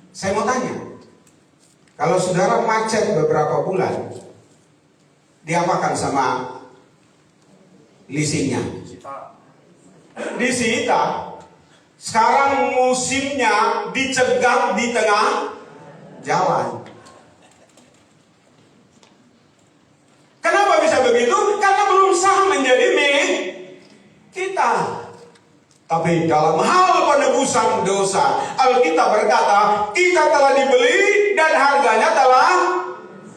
[SPEAKER 3] Saya mau tanya, kalau saudara macet beberapa bulan, diapakan sama leasingnya? Disita. Sekarang musimnya dicegat di tengah jalan. Kenapa bisa begitu? Karena belum sah menjadi milik kita. Tapi dalam hal penebusan dosa, Alkitab berkata, kita telah dibeli dan harganya telah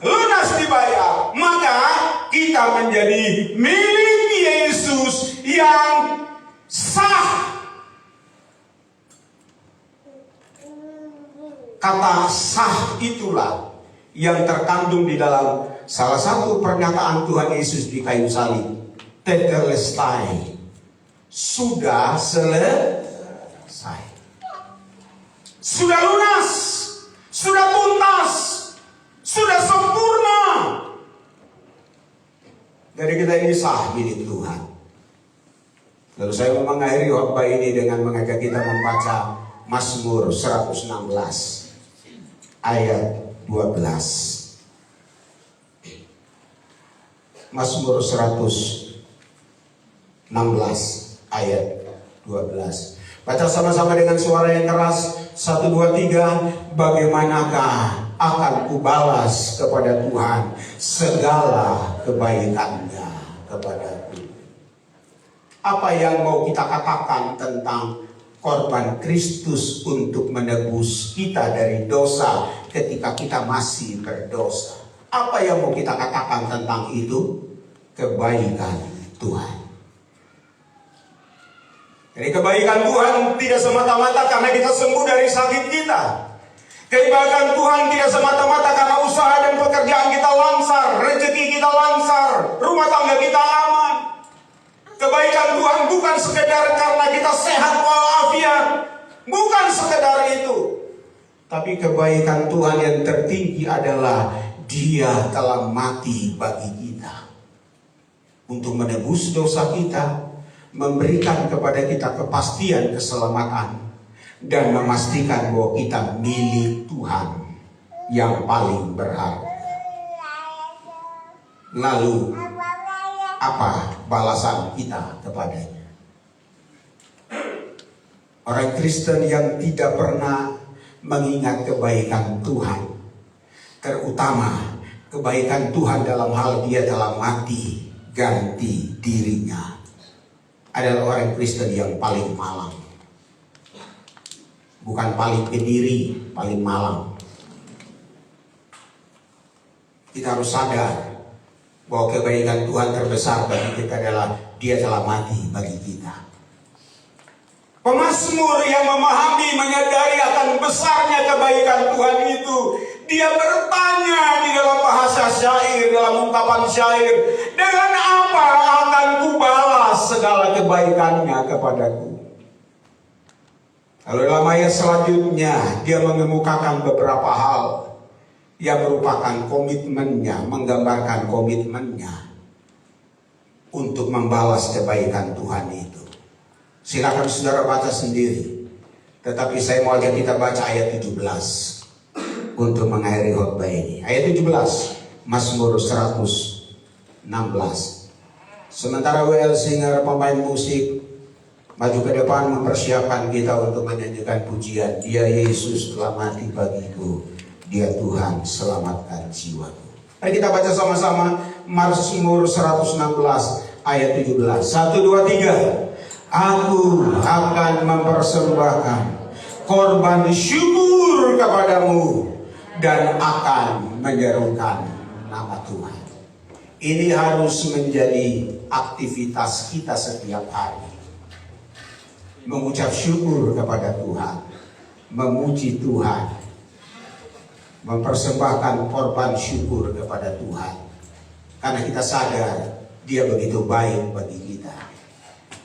[SPEAKER 3] lunas dibayar. Maka kita menjadi milik Yesus yang sah. Kata sah itulah yang terkandung di dalam salah satu pernyataan Tuhan Yesus di kayu salib. Tetelestai. Sudah selesai. Sudah lunas. Sudah tuntas. Sudah sempurna. Jadi kita ini sah milik Tuhan. Lalu saya mau mengakhiri khotbah ini dengan mengajak kita membaca Mazmur 116 ayat 12. Mazmur 116 ayat 12. Baca sama-sama dengan suara yang keras. 1, 2, 3. Bagaimanakah akan kubalas kepada Tuhan segala kebaikannya kepadaku. Apa yang mau kita katakan tentang korban Kristus untuk menebus kita dari dosa ketika kita masih berdosa? Apa yang mau kita katakan tentang itu? Kebaikan Tuhan. Jadi kebaikan Tuhan tidak semata-mata karena kita sembuh dari sakit kita. Kebaikan Tuhan tidak semata-mata karena usaha dan pekerjaan kita lancar, rezeki kita lancar, rumah tangga kita aman. Kebaikan Tuhan bukan sekedar karena kita sehat walafiat. Bukan sekedar itu. Tapi kebaikan Tuhan yang tertinggi adalah Dia telah mati bagi kita. Untuk menebus dosa kita, memberikan kepada kita kepastian keselamatan, dan memastikan bahwa kita milik Tuhan yang paling berharga. Lalu apa balasan kita kepadanya? Orang Kristen yang tidak pernah mengingat kebaikan Tuhan, terutama kebaikan Tuhan dalam hal Dia telah mati ganti dirinya, adalah orang Kristen yang paling malang. Bukan paling pendiri, paling malang. Kita harus sadar bahwa kebaikan Tuhan terbesar bagi kita adalah Dia telah mati bagi kita. Pemazmur yang memahami, menyadari akan besarnya kebaikan Tuhan itu, dia bertanya di dalam bahasa syair, dalam ungkapan syair, dengan apa akan kubalas segala kebaikannya kepadaku? Lalu dalam ayat selanjutnya dia mengemukakan beberapa hal yang merupakan komitmennya, menggambarkan komitmennya untuk membalas kebaikan Tuhan itu. Silakan saudara baca sendiri. Tetapi saya mau ajak kita baca ayat 17 untuk mengakhiri khotbah ini. Ayat 17, Mazmur 116. Sementara WL Singer, pemain musik, maju ke depan mempersiapkan kita untuk menyanyikan pujian. Dia Yesus telah mati bagiku. Dia Tuhan, selamatkan jiwaku. Mari kita baca sama-sama Mazmur 116 ayat 17. 1, 2, 3. Aku akan mempersembahkan korban syukur kepadamu dan akan menyerukan nama Tuhan. Ini harus menjadi aktivitas kita setiap hari. Mengucap syukur kepada Tuhan, memuji Tuhan, mempersembahkan korban syukur kepada Tuhan. Karena kita sadar Dia begitu baik bagi kita.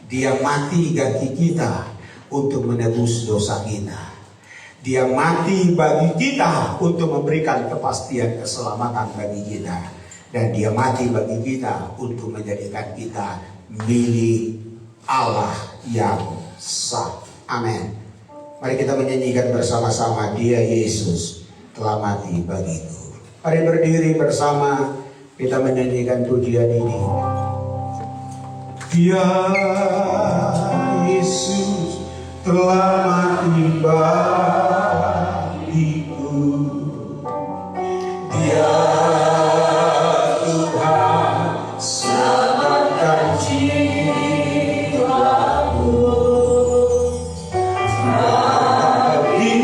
[SPEAKER 3] Dia mati ganti kita untuk menebus dosa kita. Dia mati bagi kita untuk memberikan kepastian keselamatan bagi kita. Dan Dia mati bagi kita untuk menjadikan kita milik Allah yang sah. Amin. Mari kita menyanyikan bersama-sama, Dia Yesus telah mati bagiku. Mari berdiri bersama, kita menyanyikan pujian ini. Dia Yesus telah mati bagiku. Dia Tuhan selamatkan jiwaku. Bagi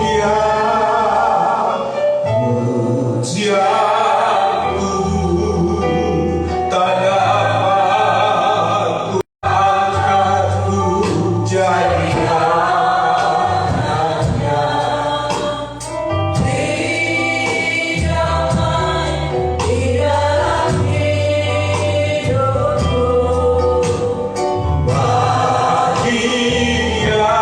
[SPEAKER 3] Dia mujianku tak dapat ku angkatku jadi anaknya. Bagi Dia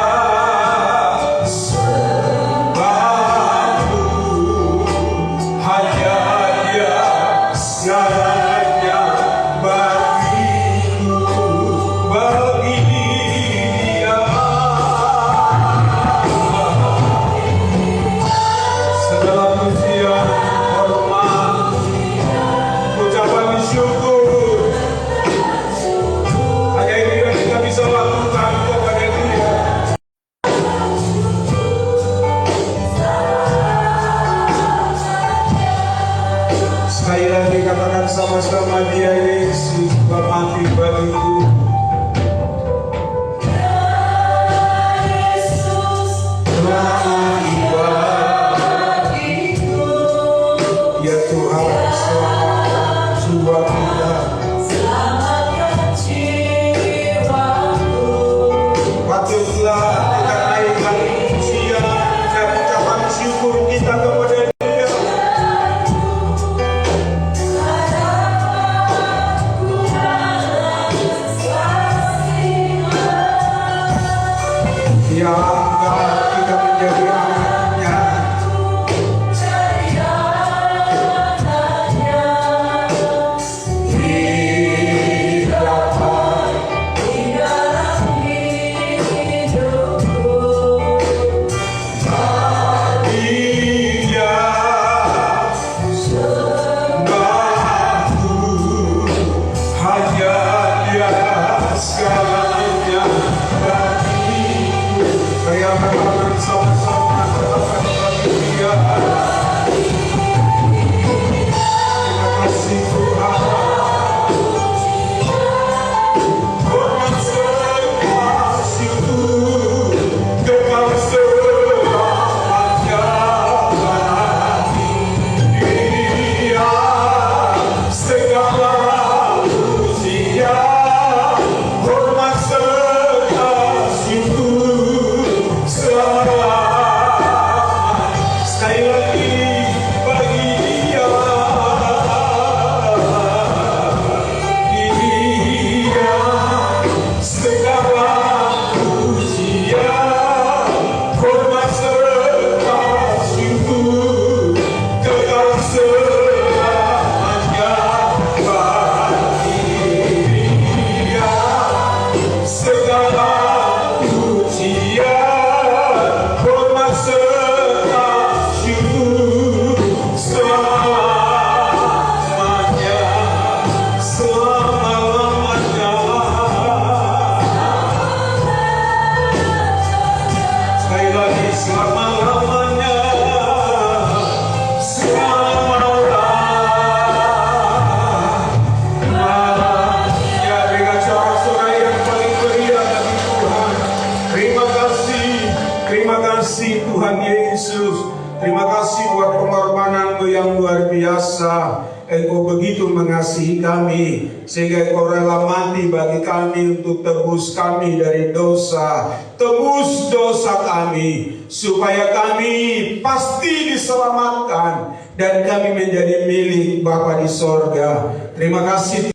[SPEAKER 3] sembahku, hanya Dia segalanya bagiku. Bagi Dia segala pujian, hormat, ucapan syukur, hanya itu yang kita bisa lakukan kepada Dia. Sekali lagi katakan sama-sama, Dia Yesus telah mati bagiku. Telah mati bagiku. Ya Tuhan, selamatkan jiwa kita. Patutlah kita naikkan pujian dan ucapan syukur kita kepada Dia. Dia angkat kita menjadi anak-Nya. Hidapan bagi Dia sembahku, hanya Dia segalanya bagiku. Saya berdoa sama-sama katakan bagi Dia. Terima kasih Tuhan. Hormat serta syukur Engkau selamanya bagi Dia. Segala pujian, hormat serta syukur Tuhan Yesus. Terima kasih buat pengorbanan-Mu yang luar biasa. Engkau begitu mengasihi kami, sehingga Engkau rela mati bagi kami untuk tebus kami dari dosa. Tebus dosa kami, supaya kami pasti diselamatkan, dan kami menjadi milik Bapa di sorga. Terima kasih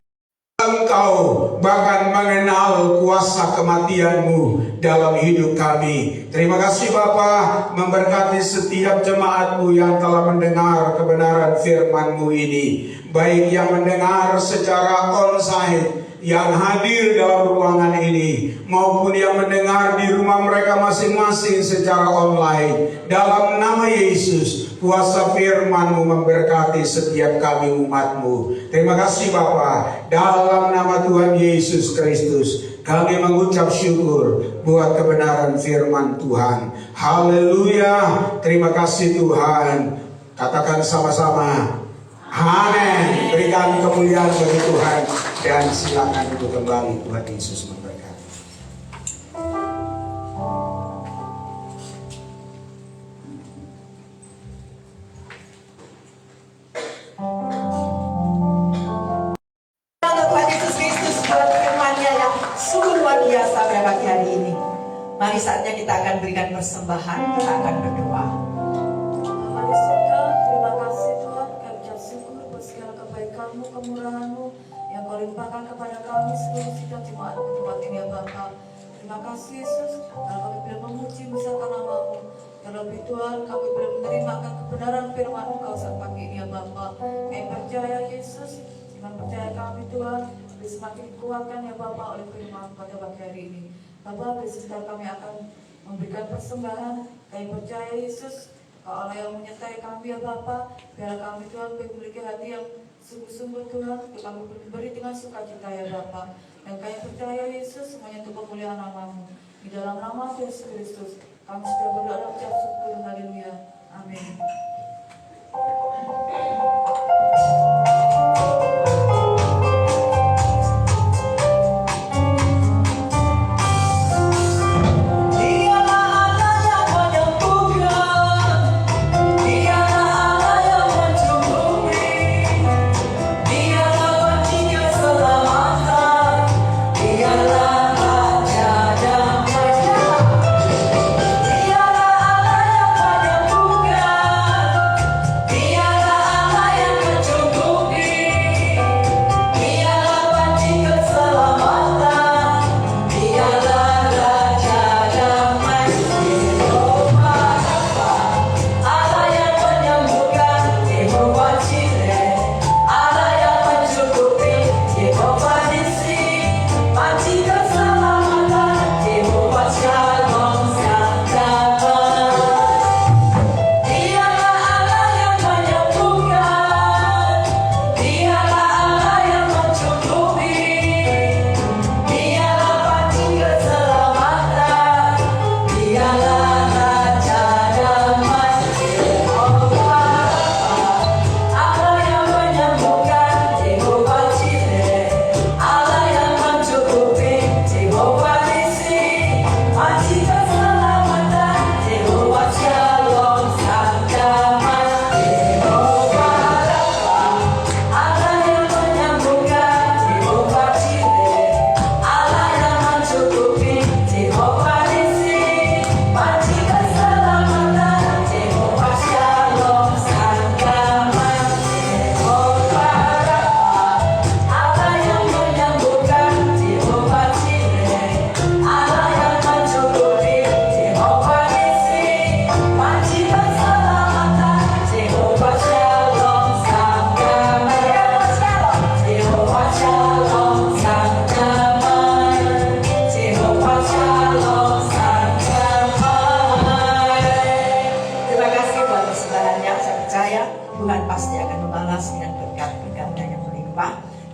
[SPEAKER 3] Engkau bahkan mengenal kuasa kematian-Mu dalam hidup kami. Terima kasih Bapa, memberkati setiap jemaat-Mu yang telah mendengar kebenaran firman-Mu ini, baik yang mendengar secara onsite, yang hadir dalam ruangan ini, maupun yang mendengar di rumah mereka masing-masing secara online. Dalam nama Yesus, kuasa firman-Mu memberkati setiap kami umat-Mu. Terima kasih Bapa. Dalam nama Tuhan Yesus Kristus, kami mengucap syukur buat kebenaran firman Tuhan. Haleluya. Terima kasih Tuhan. Katakan sama-sama, amin. Berikan kemuliaan bagi Tuhan, dan silakan untuk kembali. Tuhan Yesus memberkati.
[SPEAKER 1] Tuhan Yesus Kristus buat firman-Nya yang sungguh luar biasa pada pagi hari ini. Mari saatnya kita akan berikan persembahan, kita akan berdoa.
[SPEAKER 4] Bapa di surga, terima kasih Tuhan, kami ucap syukur buat segala kebaikan-Mu, kemurahan-Mu yang Kau limpahkan kepada kami seluruh sidang jemaat tempat ini ya Bapa. Terima kasih Yesus, kalau kami boleh memuji misalkan nama-Mu. Terlebih Tuhan, kami boleh menerima kebenaran firman-Mu Kau saat pagi ini ya Bapa. Kami percaya Yesus, dengan percaya kami Tuhan, boleh semakin dikuatkan ya Bapa oleh firman pada pagi hari ini. Bapa, sebentar kami akan memberikan persembahan. Kami percaya Yesus, Kau Allah yang menyertai kami ya Bapa. Biar kami Tuhan memiliki hati yang sungguh-sungguh Tuhan, untuk kami beri dengan sukacita ya Bapa. Dan kami percaya Yesus, semuanya untuk kemuliaan nama-Mu. Di dalam nama Yesus Kristus, kami sudah berdoa dan ucap syukur. Haleluya. Amin.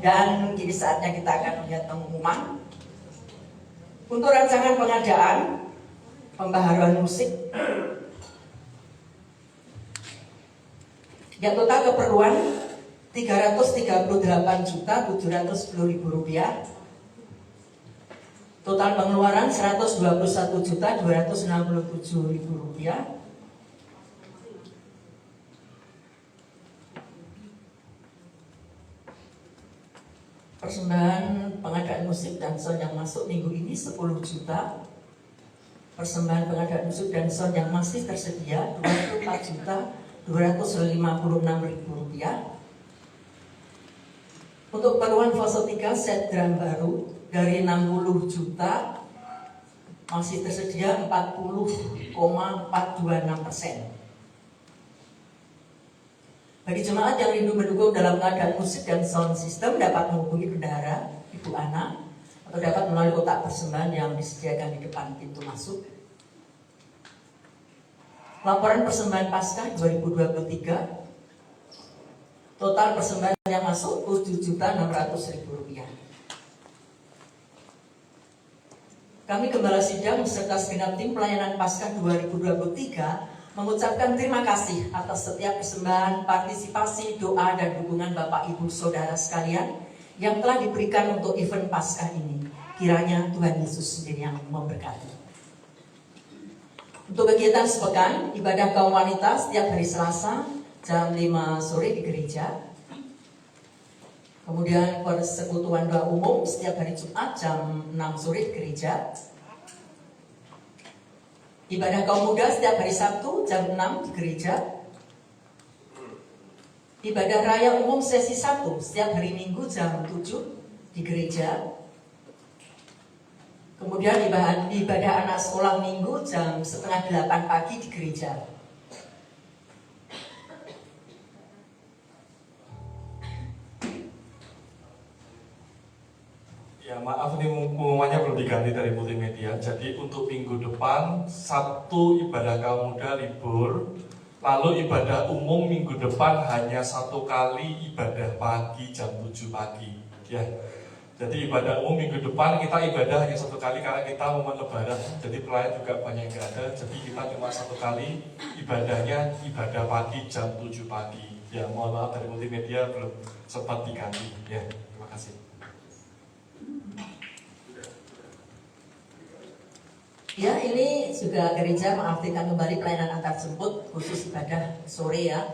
[SPEAKER 1] Dan kini saatnya kita akan melihat pengumuman untuk rancangan pengadaan pembaharuan musik. Yang total keperluan Rp338.710.000. Total pengeluaran Rp121.267.000. Persembahan pengadaan musik dan sound yang masuk minggu ini 10 juta. Persembahan pengadaan musik dan sound yang masih tersedia 24.256.000 rupiah. Untuk keperluan fase 3 set drum baru dari 60 juta masih tersedia 40,426%. Bagi jemaat yang rindu mendukung dalam pengadaan musik dan sound system dapat menghubungi bendahara Ibu Ana atau dapat melalui kotak persembahan yang disediakan di depan pintu masuk. Laporan persembahan Paskah 2023, total persembahan yang masuk 7.600.000 rupiah. Kami Gembala Sidang beserta segenap tim pelayanan Paskah 2023 mengucapkan terima kasih atas setiap persembahan, partisipasi, doa, dan dukungan Bapak Ibu Saudara sekalian yang telah diberikan untuk event Paskah ini. Kiranya Tuhan Yesus sendiri yang memberkati. Untuk kegiatan sepekan, ibadah kaum wanita setiap hari Selasa jam 5 sore di gereja. Kemudian persekutuan doa umum setiap hari Jumat jam 6 sore di gereja. Ibadah kaum muda setiap hari Sabtu jam 6 di gereja. Ibadah raya umum sesi 1 setiap hari Minggu jam 7 di gereja. Kemudian ibadah anak sekolah Minggu jam 7:30 pagi di gereja.
[SPEAKER 2] Ya maaf, ini pengumumannya belum diganti dari multimedia. Jadi untuk minggu depan Sabtu ibadah kaum muda libur, lalu ibadah umum minggu depan hanya 1 kali ibadah pagi jam 7 pagi. Ya, jadi ibadah umum minggu depan kita ibadah hanya 1 kali karena kita momen lebaran. Jadi pelayan juga banyak yang nggak ada. Jadi kita cuma 1 kali ibadahnya ibadah pagi jam 7 pagi. Ya mohon maaf dari multimedia belum sempat diganti. Ya terima kasih.
[SPEAKER 1] Ya, ini juga gereja mengaktifkan kembali pelayanan antar jemput khusus ibadah sore ya.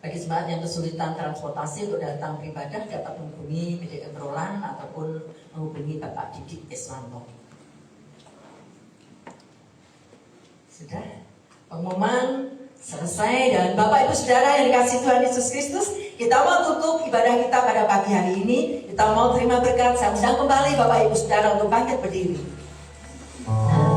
[SPEAKER 1] Bagi jemaat yang kesulitan transportasi untuk datang beribadah dapat menghubungi PD Emrolan ataupun menghubungi Bapak Didik Iswanto. Sudah, pengumuman selesai dan Bapak Ibu Saudara yang dikasihi Tuhan Yesus Kristus, kita mau tutup ibadah kita pada pagi hari ini. Kita mau terima berkat. Saya undang kembali Bapak Ibu Saudara untuk bangkit berdiri.
[SPEAKER 5] Sama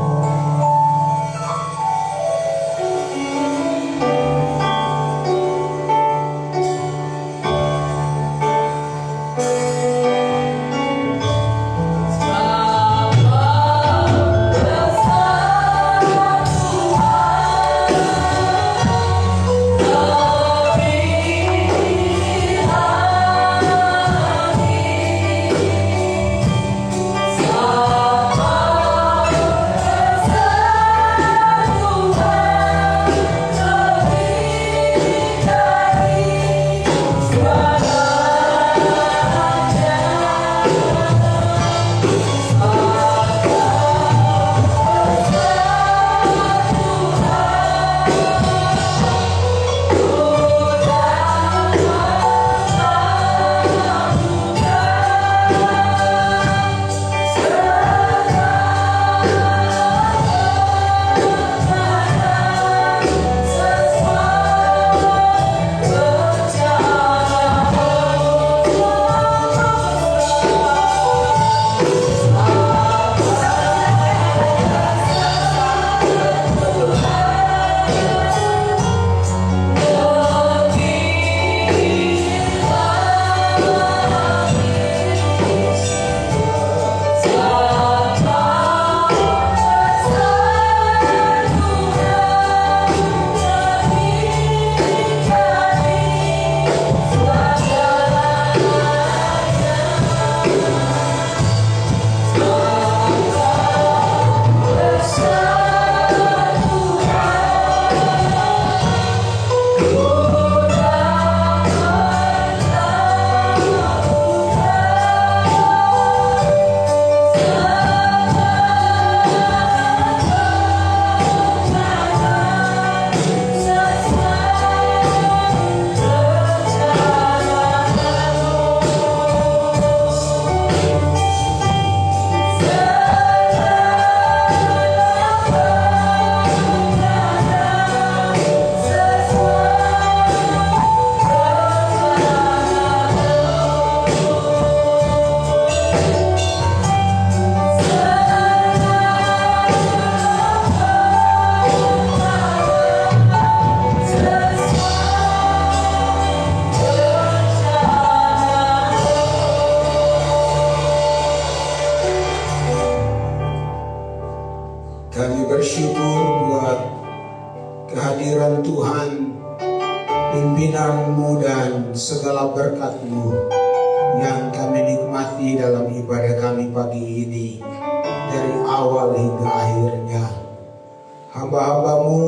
[SPEAKER 3] bersyukur buat kehadiran Tuhan, pimpinan-Mu dan segala berkat-Mu yang kami nikmati dalam ibadah kami pagi ini dari awal hingga akhirnya. Hamba-hamba-Mu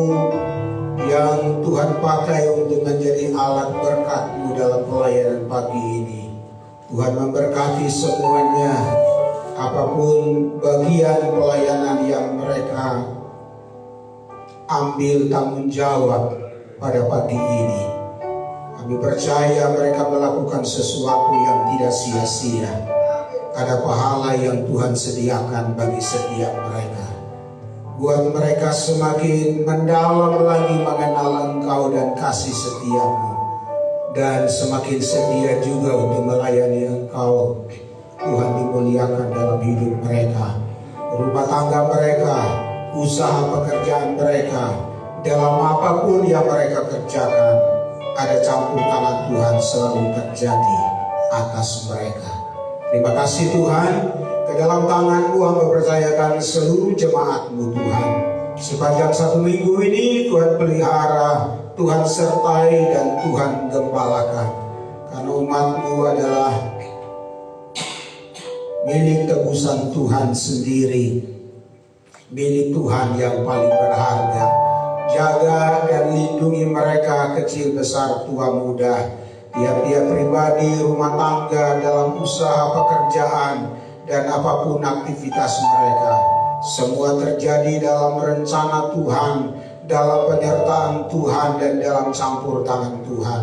[SPEAKER 3] yang Tuhan pakai untuk menjadi alat berkat-Mu dalam pelayanan pagi ini, Tuhan memberkati semuanya, apapun bagian pelayanan yang mereka ambil tanggung jawab pada pagi ini. Kami percaya mereka melakukan sesuatu yang tidak sia-sia. Ada pahala yang Tuhan sediakan bagi setiap mereka. Buat mereka semakin mendalam lagi mengenal Engkau dan kasih setia-Mu, dan semakin setia juga untuk melayani Engkau. Tuhan dimuliakan dalam hidup mereka, rumah tangga mereka, usaha pekerjaan mereka, dalam apapun yang mereka kerjakan, ada campur tangan Tuhan selalu terjadi atas mereka. Terima kasih Tuhan, ke dalam tangan-Mu hamba percayakan seluruh jemaat-Mu Tuhan. Sepanjang 1 minggu ini Tuhan pelihara, Tuhan sertai dan Tuhan gembalakan. Karena umat-Mu adalah milik tebusan Tuhan sendiri, milik Tuhan yang paling berharga. Jaga dan lindungi mereka kecil besar tua muda, tiap-tiap pribadi, rumah tangga, dalam usaha pekerjaan dan apapun aktivitas mereka. Semua terjadi dalam rencana Tuhan, dalam penyertaan Tuhan dan dalam campur tangan Tuhan.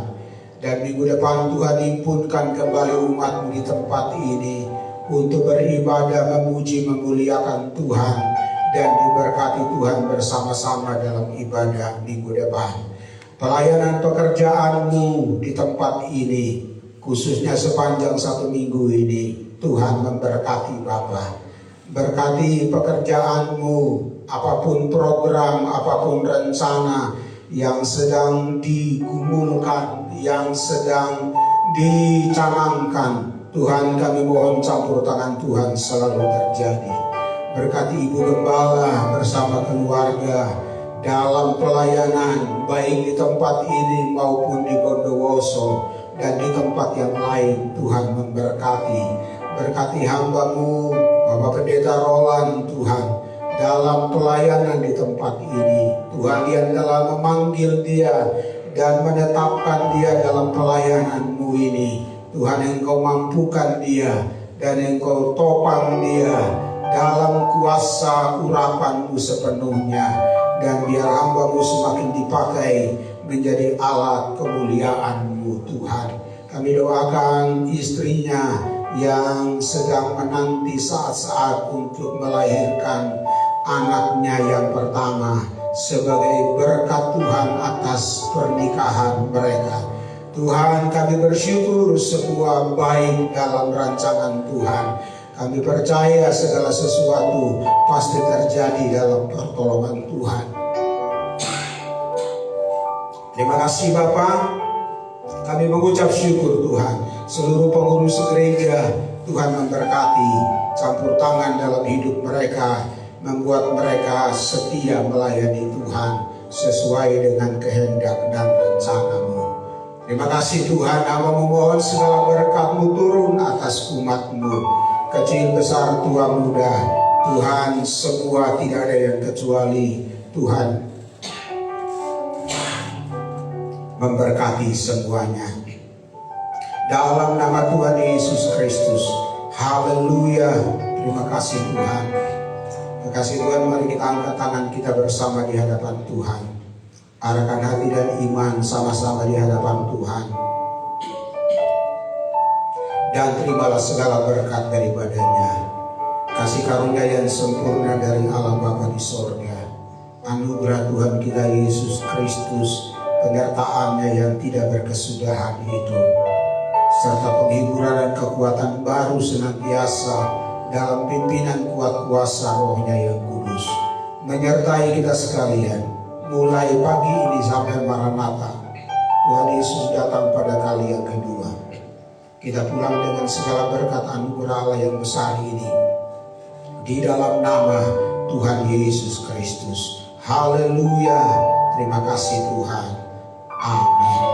[SPEAKER 3] Dan minggu depan Tuhan himpunkan kembali umat-Mu di tempat ini untuk beribadah, memuji, memuliakan Tuhan, dan diberkati Tuhan bersama-sama dalam ibadah minggu depan. Pelayanan pekerjaan-Mu di tempat ini, khususnya sepanjang 1 minggu ini, Tuhan memberkati Bapa. Berkati pekerjaan-Mu, apapun program, apapun rencana yang sedang digumulkan, yang sedang dicanangkan, Tuhan kami mohon campur tangan Tuhan selalu terjadi. Berkati Ibu Gembala bersama keluarga dalam pelayanan, baik di tempat ini maupun di Bondowoso dan di tempat yang lain. Tuhan memberkati. Berkati hamba-Mu Bapak Pendeta Roland Tuhan, dalam pelayanan di tempat ini. Tuhan yang telah memanggil dia dan menetapkan dia dalam pelayanan-Mu ini. Tuhan, Engkau mampukan dia dan Engkau topang dia dalam kuasa urapan-Mu sepenuhnya, dan biar hamba-Mu semakin dipakai menjadi alat kemuliaan-Mu Tuhan. Kami doakan istrinya yang sedang menanti saat-saat untuk melahirkan anaknya yang pertama, sebagai berkat Tuhan atas pernikahan mereka. Tuhan, kami bersyukur semua baik dalam rancangan Tuhan. Kami percaya segala sesuatu pasti terjadi dalam pertolongan Tuhan. Terima kasih Bapa. Kami mengucap syukur Tuhan. Seluruh pengurus gereja, Tuhan memberkati, campur tangan dalam hidup mereka, membuat mereka setia melayani Tuhan sesuai dengan kehendak dan rencana-Mu. Terima kasih Tuhan, Hamba memohon segala berkat-Mu turun atas umat-Mu, kecil besar tua muda. Tuhan, semua tidak ada yang kecuali Tuhan memberkati semuanya. Dalam nama Tuhan Yesus Kristus, haleluya. Terima kasih Tuhan. Terima kasih Tuhan, mari kita angkat tangan kita bersama di hadapan Tuhan. Arahkan hati dan iman sama-sama di hadapan Tuhan. Dan terimalah segala berkat daripadanya. Kasih karunia yang sempurna dari Allah Bapa di sorga, anugerah Tuhan kita Yesus Kristus, penyertaan-Nya yang tidak berkesudahan itu, serta penghiburan dan kekuatan baru senantiasa dalam pimpinan kuat kuasa Roh-Nya yang kudus, menyertai kita sekalian, mulai pagi ini sampai Maranatha. Tuhan Yesus datang pada kali yang kedua. Kita pulang dengan segala berkat anugerah Allah yang besar ini, di dalam nama Tuhan Yesus Kristus. Haleluya. Terima kasih Tuhan. Amin.